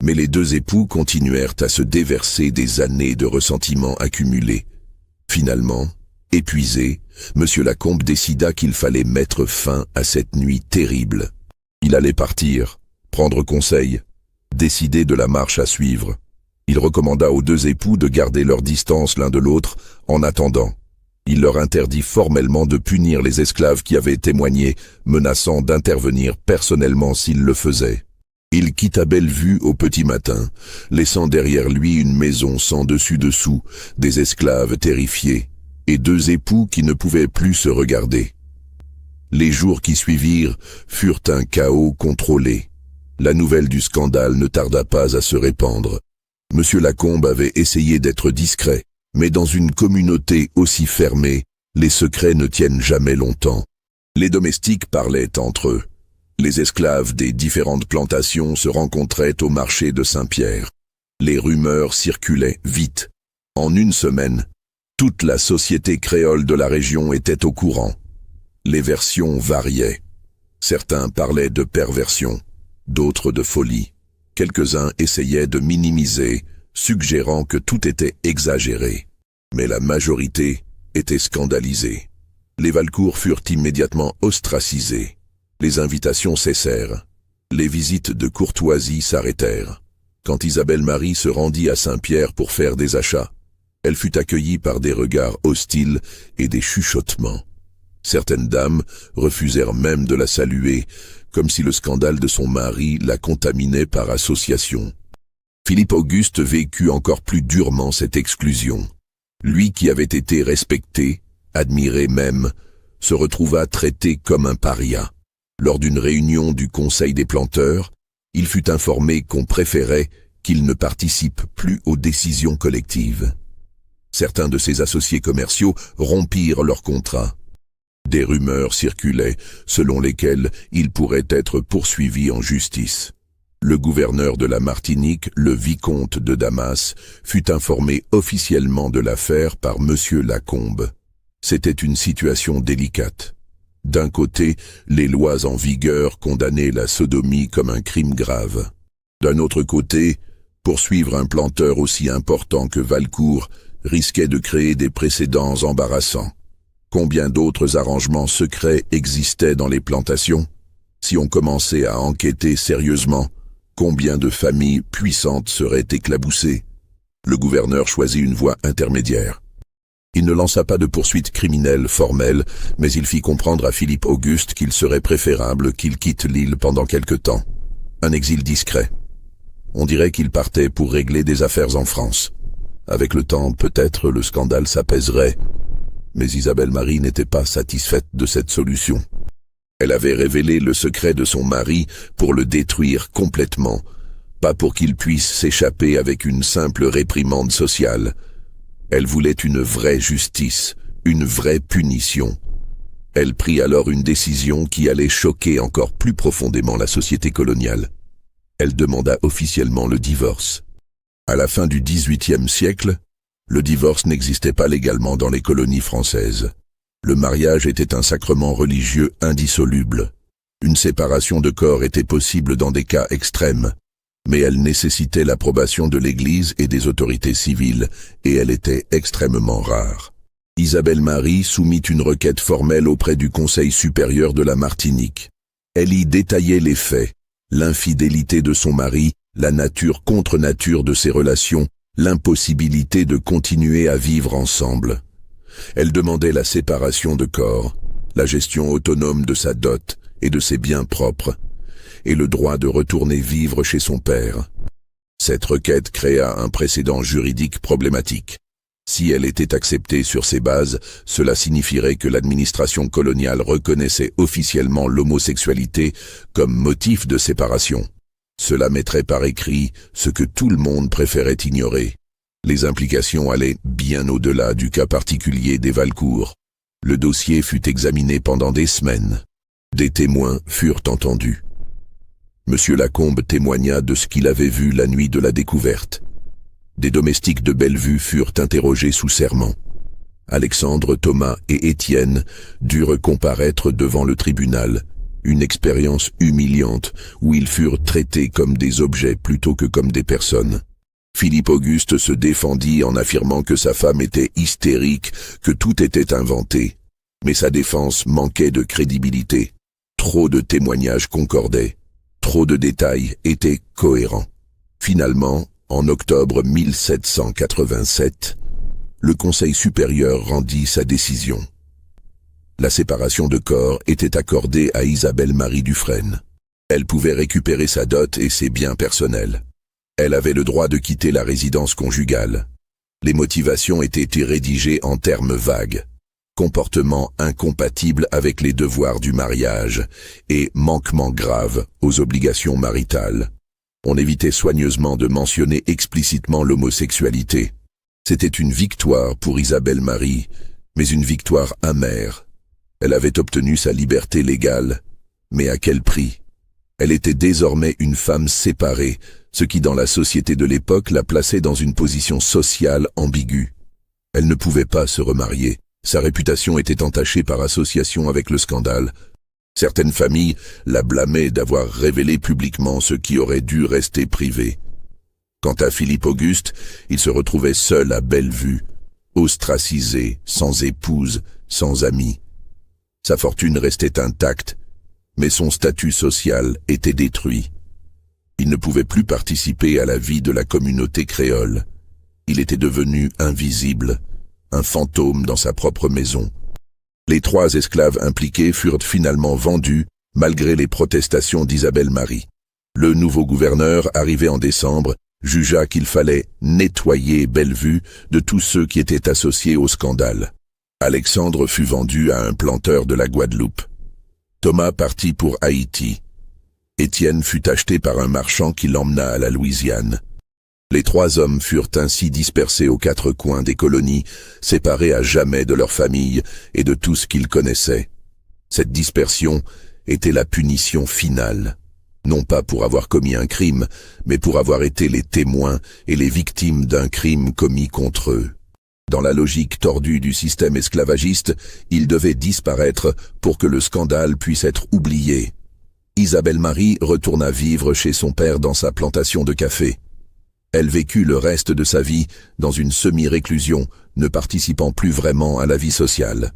mais les deux époux continuèrent à se déverser des années de ressentiments accumulés. Finalement, épuisé, Monsieur Lacombe décida qu'il fallait mettre fin à cette nuit terrible. Il allait partir, prendre conseil, décider de la marche à suivre. Il recommanda aux deux époux de garder leur distance l'un de l'autre en attendant. Il leur interdit formellement de punir les esclaves qui avaient témoigné, menaçant d'intervenir personnellement s'ils le faisaient. Il quitta Bellevue au petit matin, laissant derrière lui une maison sans dessus-dessous, des esclaves terrifiés, et deux époux qui ne pouvaient plus se regarder. Les jours qui suivirent furent un chaos contrôlé. La nouvelle du scandale ne tarda pas à se répandre. Monsieur Lacombe avait essayé d'être discret, mais dans une communauté aussi fermée, les secrets ne tiennent jamais longtemps. Les domestiques parlaient entre eux. Les esclaves des différentes plantations se rencontraient au marché de Saint-Pierre. Les rumeurs circulaient vite. En une semaine, toute la société créole de la région était au courant. Les versions variaient. Certains parlaient de perversion, d'autres de folie. Quelques-uns essayaient de minimiser, suggérant que tout était exagéré. Mais la majorité était scandalisée. Les Valcourt furent immédiatement ostracisés. Les invitations cessèrent. Les visites de courtoisie s'arrêtèrent. Quand Isabelle Marie se rendit à Saint-Pierre pour faire des achats, elle fut accueillie par des regards hostiles et des chuchotements. Certaines dames refusèrent même de la saluer, comme si le scandale de son mari la contaminait par association. Philippe Auguste vécut encore plus durement cette exclusion. Lui qui avait été respecté, admiré même, se retrouva traité comme un paria. Lors d'une réunion du Conseil des planteurs, il fut informé qu'on préférait qu'il ne participe plus aux décisions collectives. Certains de ses associés commerciaux rompirent leur contrat. Des rumeurs circulaient selon lesquelles il pourrait être poursuivi en justice. Le gouverneur de la Martinique, le vicomte de Damas, fut informé officiellement de l'affaire par Monsieur Lacombe. C'était une situation délicate. D'un côté, les lois en vigueur condamnaient la sodomie comme un crime grave. D'un autre côté, poursuivre un planteur aussi important que Valcourt risquait de créer des précédents embarrassants. Combien d'autres arrangements secrets existaient dans les plantations? Si on commençait à enquêter sérieusement, combien de familles puissantes seraient éclaboussées? Le gouverneur choisit une voie intermédiaire. Il ne lança pas de poursuite criminelle formelle, mais il fit comprendre à Philippe Auguste qu'il serait préférable qu'il quitte l'île pendant quelque temps. Un exil discret. On dirait qu'il partait pour régler des affaires en France. Avec le temps, peut-être le scandale s'apaiserait. Mais Isabelle Marie n'était pas satisfaite de cette solution. Elle avait révélé le secret de son mari pour le détruire complètement, pas pour qu'il puisse s'échapper avec une simple réprimande sociale. Elle voulait une vraie justice, une vraie punition. Elle prit alors une décision qui allait choquer encore plus profondément la société coloniale. Elle demanda officiellement le divorce. À la fin du XVIIIe siècle, le divorce n'existait pas légalement dans les colonies françaises. Le mariage était un sacrement religieux indissoluble. Une séparation de corps était possible dans des cas extrêmes, mais elle nécessitait l'approbation de l'Église et des autorités civiles, et elle était extrêmement rare. Isabelle Marie soumit une requête formelle auprès du Conseil supérieur de la Martinique. Elle y détaillait les faits, l'infidélité de son mari, la nature contre nature de ses relations, l'impossibilité de continuer à vivre ensemble. Elle demandait la séparation de corps, la gestion autonome de sa dot et de ses biens propres, et le droit de retourner vivre chez son père. Cette requête créa un précédent juridique problématique. Si elle était acceptée sur ces bases, cela signifierait que l'administration coloniale reconnaissait officiellement l'homosexualité comme motif de séparation. Cela mettrait par écrit ce que tout le monde préférait ignorer. Les implications allaient bien au-delà du cas particulier des Valcourt. Le dossier fut examiné pendant des semaines. Des témoins furent entendus. Monsieur Lacombe témoigna de ce qu'il avait vu la nuit de la découverte. Des domestiques de Bellevue furent interrogés sous serment. Alexandre, Thomas et Étienne durent comparaître devant le tribunal, une expérience humiliante où ils furent traités comme des objets plutôt que comme des personnes. Philippe Auguste se défendit en affirmant que sa femme était hystérique, que tout était inventé. Mais sa défense manquait de crédibilité. Trop de témoignages concordaient. Trop de détails étaient cohérents. Finalement, en octobre 1787, le Conseil supérieur rendit sa décision. La séparation de corps était accordée à Isabelle Marie Dufresne. Elle pouvait récupérer sa dot et ses biens personnels. Elle avait le droit de quitter la résidence conjugale. Les motivations étaient rédigées en termes vagues. Comportement incompatible avec les devoirs du mariage et manquement grave aux obligations maritales. On évitait soigneusement de mentionner explicitement l'homosexualité. C'était une victoire pour Isabelle Marie, mais une victoire amère. Elle avait obtenu sa liberté légale, mais à quel prix? Elle était désormais une femme séparée, ce qui dans la société de l'époque la plaçait dans une position sociale ambiguë. Elle ne pouvait pas se remarier. Sa réputation était entachée par association avec le scandale. Certaines familles la blâmaient d'avoir révélé publiquement ce qui aurait dû rester privé. Quant à Philippe Auguste, il se retrouvait seul à Bellevue, ostracisé, sans épouse, sans amis. Sa fortune restait intacte, mais son statut social était détruit. Il ne pouvait plus participer à la vie de la communauté créole. Il était devenu invisible, un fantôme dans sa propre maison. Les 3 esclaves impliqués furent finalement vendus, malgré les protestations d'Isabelle Marie. Le nouveau gouverneur, arrivé en décembre, jugea qu'il fallait nettoyer Bellevue de tous ceux qui étaient associés au scandale. Alexandre fut vendu à un planteur de la Guadeloupe. Thomas partit pour Haïti. Étienne fut acheté par un marchand qui l'emmena à la Louisiane. Les 3 hommes furent ainsi dispersés aux 4 coins des colonies, séparés à jamais de leur famille et de tout ce qu'ils connaissaient. Cette dispersion était la punition finale, non pas pour avoir commis un crime, mais pour avoir été les témoins et les victimes d'un crime commis contre eux. Dans la logique tordue du système esclavagiste, ils devaient disparaître pour que le scandale puisse être oublié. Isabelle Marie retourna vivre chez son père dans sa plantation de café. Elle vécut le reste de sa vie dans une semi-réclusion, ne participant plus vraiment à la vie sociale.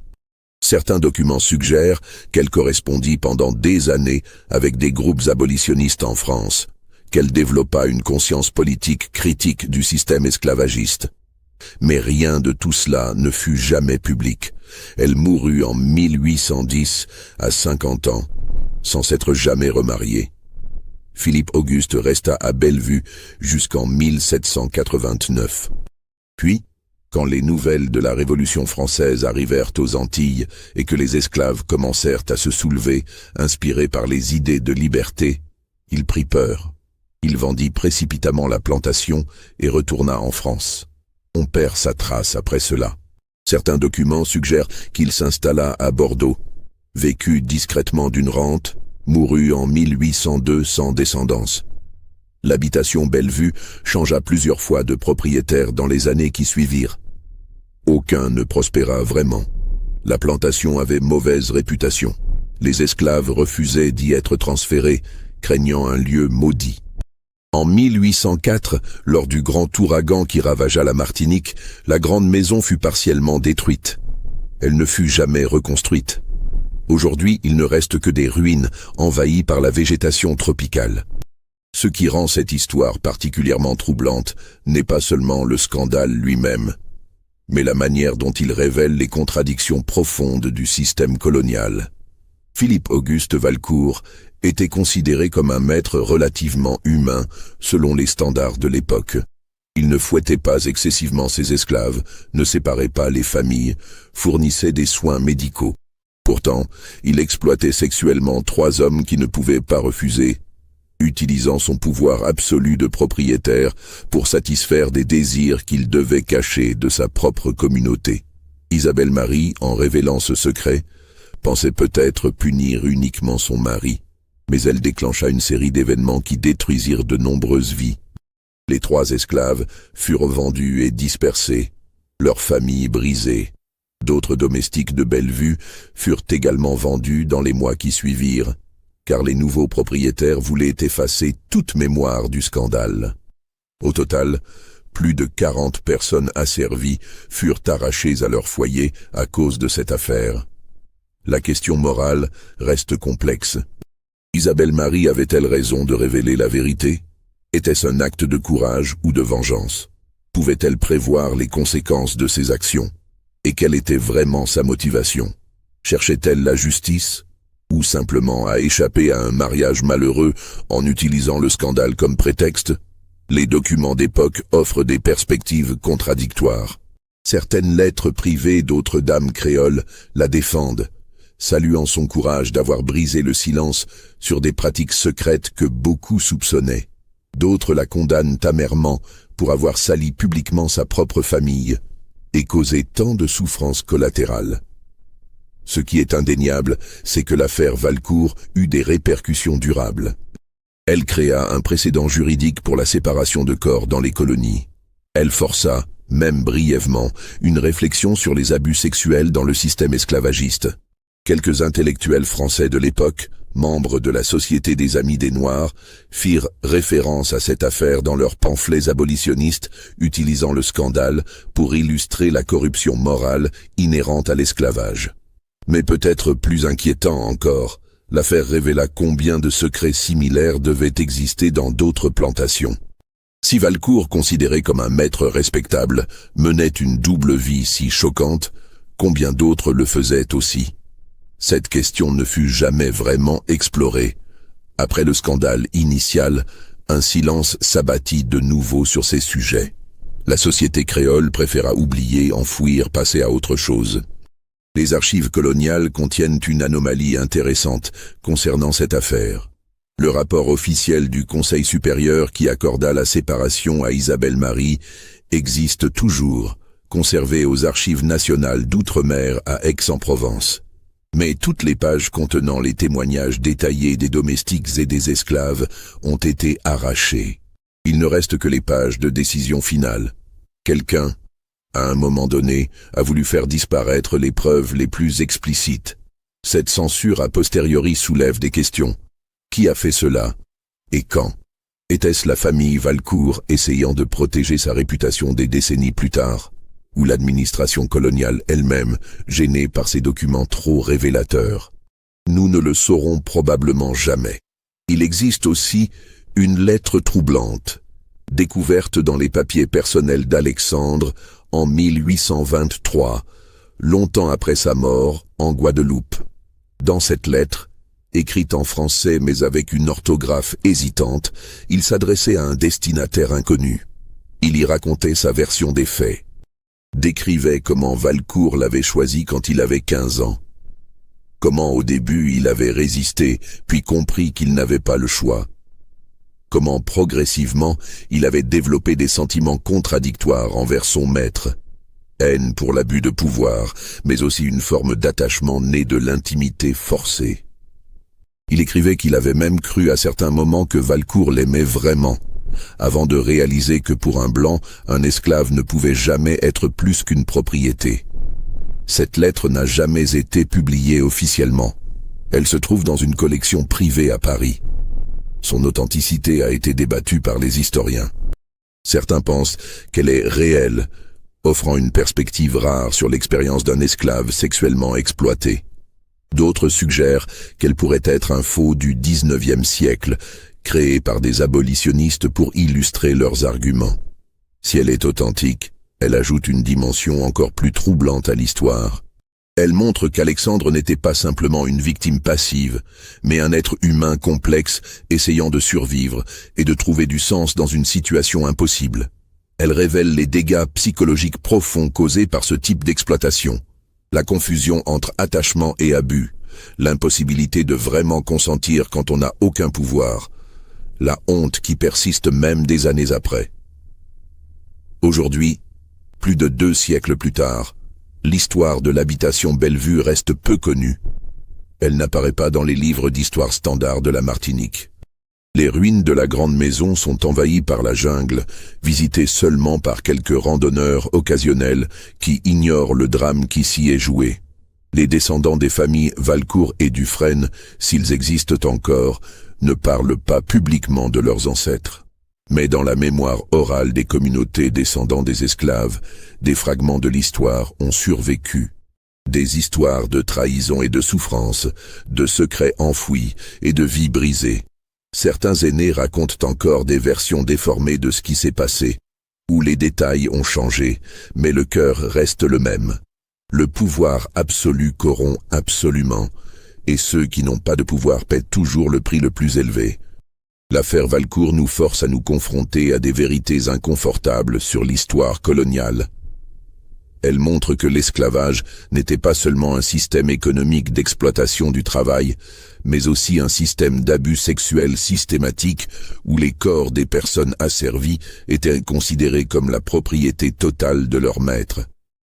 Certains documents suggèrent qu'elle correspondit pendant des années avec des groupes abolitionnistes en France, qu'elle développa une conscience politique critique du système esclavagiste. Mais rien de tout cela ne fut jamais public. Elle mourut en 1810, à 50 ans, sans s'être jamais remariée. Philippe Auguste resta à Bellevue jusqu'en 1789. Puis, quand les nouvelles de la Révolution française arrivèrent aux Antilles et que les esclaves commencèrent à se soulever, inspirés par les idées de liberté, il prit peur. Il vendit précipitamment la plantation et retourna en France. On perd sa trace après cela. Certains documents suggèrent qu'il s'installa à Bordeaux, vécut discrètement d'une rente, mourut en 1802 sans descendance. L'habitation Bellevue changea plusieurs fois de propriétaire dans les années qui suivirent. Aucun ne prospéra vraiment. La plantation avait mauvaise réputation. Les esclaves refusaient d'y être transférés, craignant un lieu maudit. En 1804, lors du grand ouragan qui ravagea la Martinique, la grande maison fut partiellement détruite. Elle ne fut jamais reconstruite. Aujourd'hui, il ne reste que des ruines envahies par la végétation tropicale. Ce qui rend cette histoire particulièrement troublante n'est pas seulement le scandale lui-même, mais la manière dont il révèle les contradictions profondes du système colonial. Philippe Auguste Valcourt était considéré comme un maître relativement humain selon les standards de l'époque. Il ne fouettait pas excessivement ses esclaves, ne séparait pas les familles, fournissait des soins médicaux. Pourtant, il exploitait sexuellement 3 hommes qui ne pouvaient pas refuser, utilisant son pouvoir absolu de propriétaire pour satisfaire des désirs qu'il devait cacher de sa propre communauté. Isabelle Marie, en révélant ce secret, pensait peut-être punir uniquement son mari, mais elle déclencha une série d'événements qui détruisirent de nombreuses vies. Les 3 esclaves furent vendus et dispersés, leurs familles brisées. D'autres domestiques de Bellevue furent également vendus dans les mois qui suivirent, car les nouveaux propriétaires voulaient effacer toute mémoire du scandale. Au total, plus de 40 personnes asservies furent arrachées à leur foyer à cause de cette affaire. La question morale reste complexe. Isabelle Marie avait-elle raison de révéler la vérité? Était-ce un acte de courage ou de vengeance? Pouvait-elle prévoir les conséquences de ses actions? Et quelle était vraiment sa motivation? Cherchait-elle la justice? Ou simplement à échapper à un mariage malheureux en utilisant le scandale comme prétexte? Les documents d'époque offrent des perspectives contradictoires. Certaines lettres privées d'autres dames créoles la défendent, saluant son courage d'avoir brisé le silence sur des pratiques secrètes que beaucoup soupçonnaient. D'autres la condamnent amèrement pour avoir sali publiquement sa propre famille et causé tant de souffrances collatérales. Ce qui est indéniable, c'est que l'affaire Valcourt eut des répercussions durables. Elle créa un précédent juridique pour la séparation de corps dans les colonies. Elle força, même brièvement, une réflexion sur les abus sexuels dans le système esclavagiste. Quelques intellectuels français de l'époque, membres de la Société des Amis des Noirs, firent référence à cette affaire dans leurs pamphlets abolitionnistes, utilisant le scandale pour illustrer la corruption morale inhérente à l'esclavage. Mais peut-être plus inquiétant encore, l'affaire révéla combien de secrets similaires devaient exister dans d'autres plantations. Si Valcourt, considéré comme un maître respectable, menait une double vie si choquante, combien d'autres le faisaient aussi? Cette question ne fut jamais vraiment explorée. Après le scandale initial, un silence s'abattit de nouveau sur ces sujets. La société créole préféra oublier, enfouir, passer à autre chose. Les archives coloniales contiennent une anomalie intéressante concernant cette affaire. Le rapport officiel du Conseil supérieur qui accorda la séparation à Isabelle Marie existe toujours, conservé aux archives nationales d'outre-mer à Aix-en-Provence. Mais toutes les pages contenant les témoignages détaillés des domestiques et des esclaves ont été arrachées. Il ne reste que les pages de décision finale. Quelqu'un, à un moment donné, a voulu faire disparaître les preuves les plus explicites. Cette censure a posteriori soulève des questions. Qui a fait cela? Et quand? Était-ce la famille Valcourt essayant de protéger sa réputation des décennies plus tard? Ou l'administration coloniale elle-même, gênée par ces documents trop révélateurs? Nous ne le saurons probablement jamais. Il existe aussi une lettre troublante, découverte dans les papiers personnels d'Alexandre en 1823, longtemps après sa mort, en Guadeloupe. Dans cette lettre, écrite en français mais avec une orthographe hésitante, il s'adressait à un destinataire inconnu. Il y racontait sa version des faits, décrivait comment Valcourt l'avait choisi quand il avait 15 ans, comment au début il avait résisté, puis compris qu'il n'avait pas le choix, comment progressivement il avait développé des sentiments contradictoires envers son maître, haine pour l'abus de pouvoir, mais aussi une forme d'attachement né de l'intimité forcée. Il écrivait qu'il avait même cru à certains moments que Valcourt l'aimait vraiment, avant de réaliser que pour un blanc, un esclave ne pouvait jamais être plus qu'une propriété. Cette lettre n'a jamais été publiée officiellement. Elle se trouve dans une collection privée à Paris. Son authenticité a été débattue par les historiens. Certains pensent qu'elle est réelle, offrant une perspective rare sur l'expérience d'un esclave sexuellement exploité. D'autres suggèrent qu'elle pourrait être un faux du XIXe siècle, créé par des abolitionnistes pour illustrer leurs arguments. Si elle est authentique, elle ajoute une dimension encore plus troublante à l'histoire. Elle montre qu'Alexandre n'était pas simplement une victime passive, mais un être humain complexe essayant de survivre et de trouver du sens dans une situation impossible. Elle révèle les dégâts psychologiques profonds causés par ce type d'exploitation. La confusion entre attachement et abus, l'impossibilité de vraiment consentir quand on n'a aucun pouvoir, la honte qui persiste même des années après. Aujourd'hui, plus de 2 siècles plus tard, l'histoire de l'habitation Bellevue reste peu connue. Elle n'apparaît pas dans les livres d'histoire standard de la Martinique. Les ruines de la grande maison sont envahies par la jungle, visitées seulement par quelques randonneurs occasionnels qui ignorent le drame qui s'y est joué. Les descendants des familles Valcourt et Dufresne, s'ils existent encore, ne parlent pas publiquement de leurs ancêtres. Mais dans la mémoire orale des communautés descendant des esclaves, des fragments de l'histoire ont survécu. Des histoires de trahison et de souffrance, de secrets enfouis et de vies brisées. Certains aînés racontent encore des versions déformées de ce qui s'est passé, où les détails ont changé, mais le cœur reste le même. Le pouvoir absolu corrompt absolument, et ceux qui n'ont pas de pouvoir paient toujours le prix le plus élevé. L'affaire Valcourt nous force à nous confronter à des vérités inconfortables sur l'histoire coloniale. Elle montre que l'esclavage n'était pas seulement un système économique d'exploitation du travail, mais aussi un système d'abus sexuels systématique où les corps des personnes asservies étaient considérés comme la propriété totale de leur maître.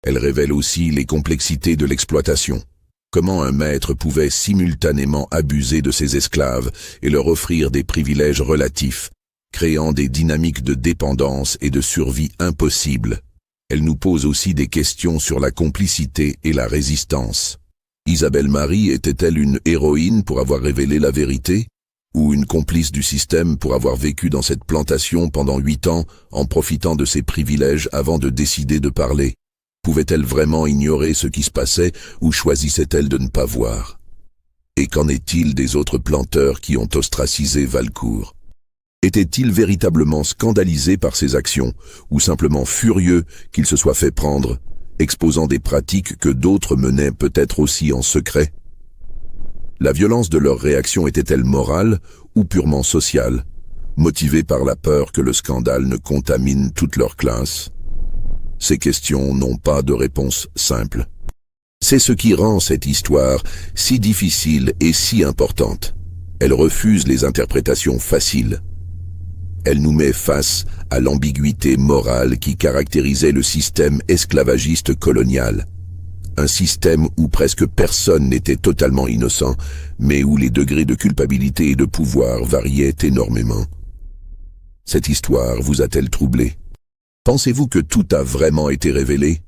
Elle révèle aussi les complexités de l'exploitation. Comment un maître pouvait simultanément abuser de ses esclaves et leur offrir des privilèges relatifs, créant des dynamiques de dépendance et de survie impossibles. Elle nous pose aussi des questions sur la complicité et la résistance. Isabelle Marie était-elle une héroïne pour avoir révélé la vérité, ou une complice du système pour avoir vécu dans cette plantation pendant 8 ans en profitant de ses privilèges avant de décider de parler? Pouvait-elle vraiment ignorer ce qui se passait ou choisissait-elle de ne pas voir? Et qu'en est-il des autres planteurs qui ont ostracisé Valcourt? Était-il véritablement scandalisé par ses actions, ou simplement furieux qu'il se soit fait prendre, exposant des pratiques que d'autres menaient peut-être aussi en secret? La violence de leur réaction était-elle morale ou purement sociale? motivés par la peur que le scandale ne contamine toute leur classe? Ces questions n'ont pas de réponse simple. C'est ce qui rend cette histoire si difficile et si importante. Elle refuse les interprétations faciles. Elle nous met face à l'ambiguïté morale qui caractérisait le système esclavagiste colonial. Un système où presque personne n'était totalement innocent, mais où les degrés de culpabilité et de pouvoir variaient énormément. Cette histoire vous a-t-elle troublé? Pensez-vous que tout a vraiment été révélé?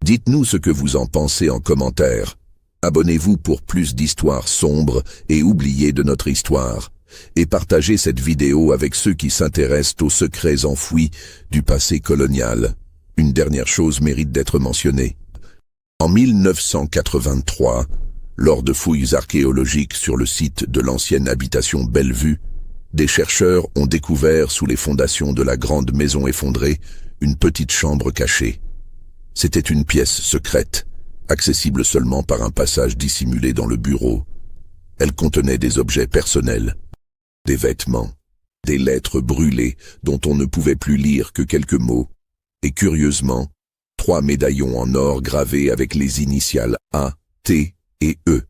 Dites-nous ce que vous en pensez en commentaire. Abonnez-vous pour plus d'histoires sombres et oubliées de notre histoire. Et partagez cette vidéo avec ceux qui s'intéressent aux secrets enfouis du passé colonial. Une dernière chose mérite d'être mentionnée. En 1983, lors de fouilles archéologiques sur le site de l'ancienne habitation Bellevue, des chercheurs ont découvert sous les fondations de la grande maison effondrée une petite chambre cachée. C'était une pièce secrète, accessible seulement par un passage dissimulé dans le bureau. Elle contenait des objets personnels, des vêtements, des lettres brûlées dont on ne pouvait plus lire que quelques mots, et curieusement, 3 médaillons en or gravés avec les initiales A, T et E.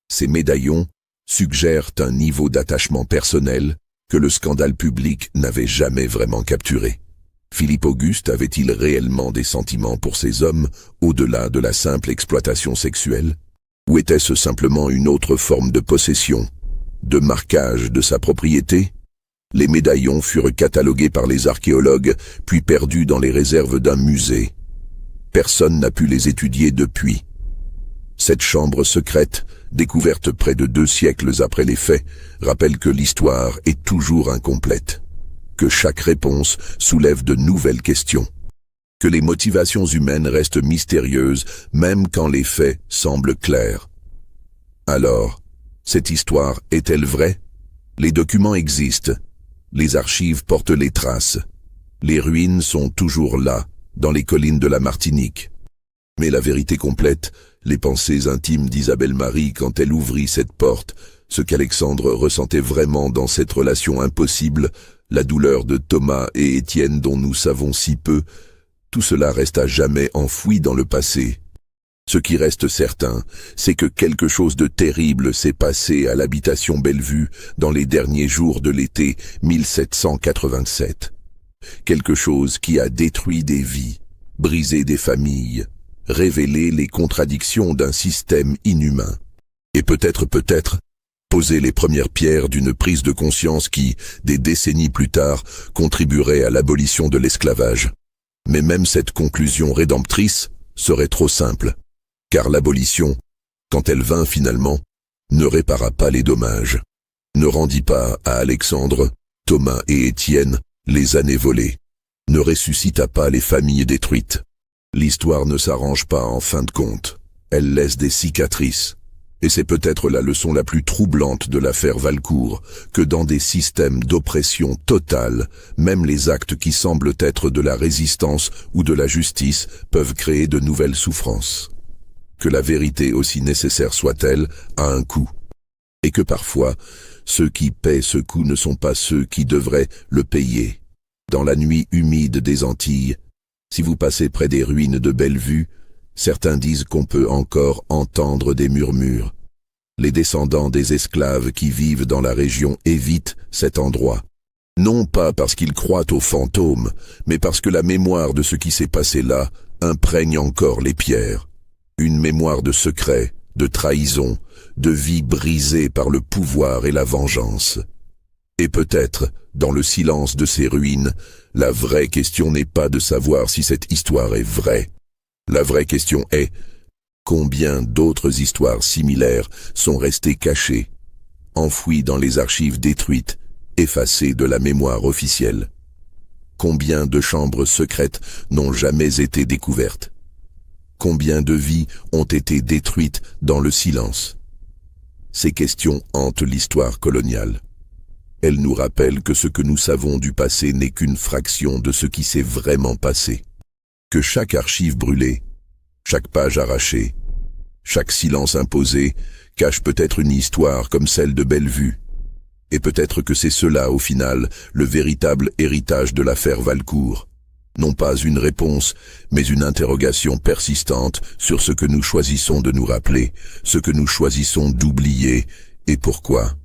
Ces médaillons suggèrent un niveau d'attachement personnel que le scandale public n'avait jamais vraiment capturé. Philippe Auguste avait-il réellement des sentiments pour ces hommes au-delà de la simple exploitation sexuelle? Ou était-ce simplement une autre forme de possession, de marquage de sa propriété? Les médaillons furent catalogués par les archéologues, puis perdus dans les réserves d'un musée. Personne n'a pu les étudier depuis. Cette chambre secrète, découverte près de 2 siècles après les faits, rappelle que l'histoire est toujours incomplète, que chaque réponse soulève de nouvelles questions, que les motivations humaines restent mystérieuses même quand les faits semblent clairs. Alors, cette histoire est-elle vraie? Les documents existent, les archives portent les traces, les ruines sont toujours là, dans les collines de la Martinique. Mais la vérité complète, les pensées intimes d'Isabelle Marie quand elle ouvrit cette porte, ce qu'Alexandre ressentait vraiment dans cette relation impossible, la douleur de Thomas et Étienne dont nous savons si peu, tout cela reste à jamais enfoui dans le passé. Ce qui reste certain, c'est que quelque chose de terrible s'est passé à l'habitation Bellevue dans les derniers jours de l'été 1787. Quelque chose qui a détruit des vies, brisé des familles, révélé les contradictions d'un système inhumain. Et peut-être, poser les premières pierres d'une prise de conscience qui, des décennies plus tard, contribuerait à l'abolition de l'esclavage. Mais même cette conclusion rédemptrice serait trop simple, car l'abolition, quand elle vint finalement, ne répara pas les dommages, ne rendit pas à Alexandre, Thomas et Étienne les années volées, ne ressuscita pas les familles détruites. L'histoire ne s'arrange pas en fin de compte, elle laisse des cicatrices. Et c'est peut-être la leçon la plus troublante de l'affaire Valcourt, que dans des systèmes d'oppression totale, même les actes qui semblent être de la résistance ou de la justice peuvent créer de nouvelles souffrances. Que la vérité, aussi nécessaire soit-elle, a un coût. Et que parfois, ceux qui paient ce coût ne sont pas ceux qui devraient le payer. Dans la nuit humide des Antilles, si vous passez près des ruines de Bellevue, certains disent qu'on peut encore entendre des murmures. Les descendants des esclaves qui vivent dans la région évitent cet endroit. Non pas parce qu'ils croient aux fantômes, mais parce que la mémoire de ce qui s'est passé là imprègne encore les pierres. Une mémoire de secrets, de trahison, de vie brisée par le pouvoir et la vengeance. Et peut-être, dans le silence de ces ruines, la vraie question n'est pas de savoir si cette histoire est vraie. La vraie question est, combien d'autres histoires similaires sont restées cachées, enfouies dans les archives détruites, effacées de la mémoire officielle? Combien de chambres secrètes n'ont jamais été découvertes? Combien de vies ont été détruites dans le silence? Ces questions hantent l'histoire coloniale. Elles nous rappellent que ce que nous savons du passé n'est qu'une fraction de ce qui s'est vraiment passé. Que chaque archive brûlée, chaque page arrachée, chaque silence imposé cache peut-être une histoire comme celle de Bellevue. Et peut-être que c'est cela, au final, le véritable héritage de l'affaire Valcourt. Non pas une réponse, mais une interrogation persistante sur ce que nous choisissons de nous rappeler, ce que nous choisissons d'oublier, et pourquoi.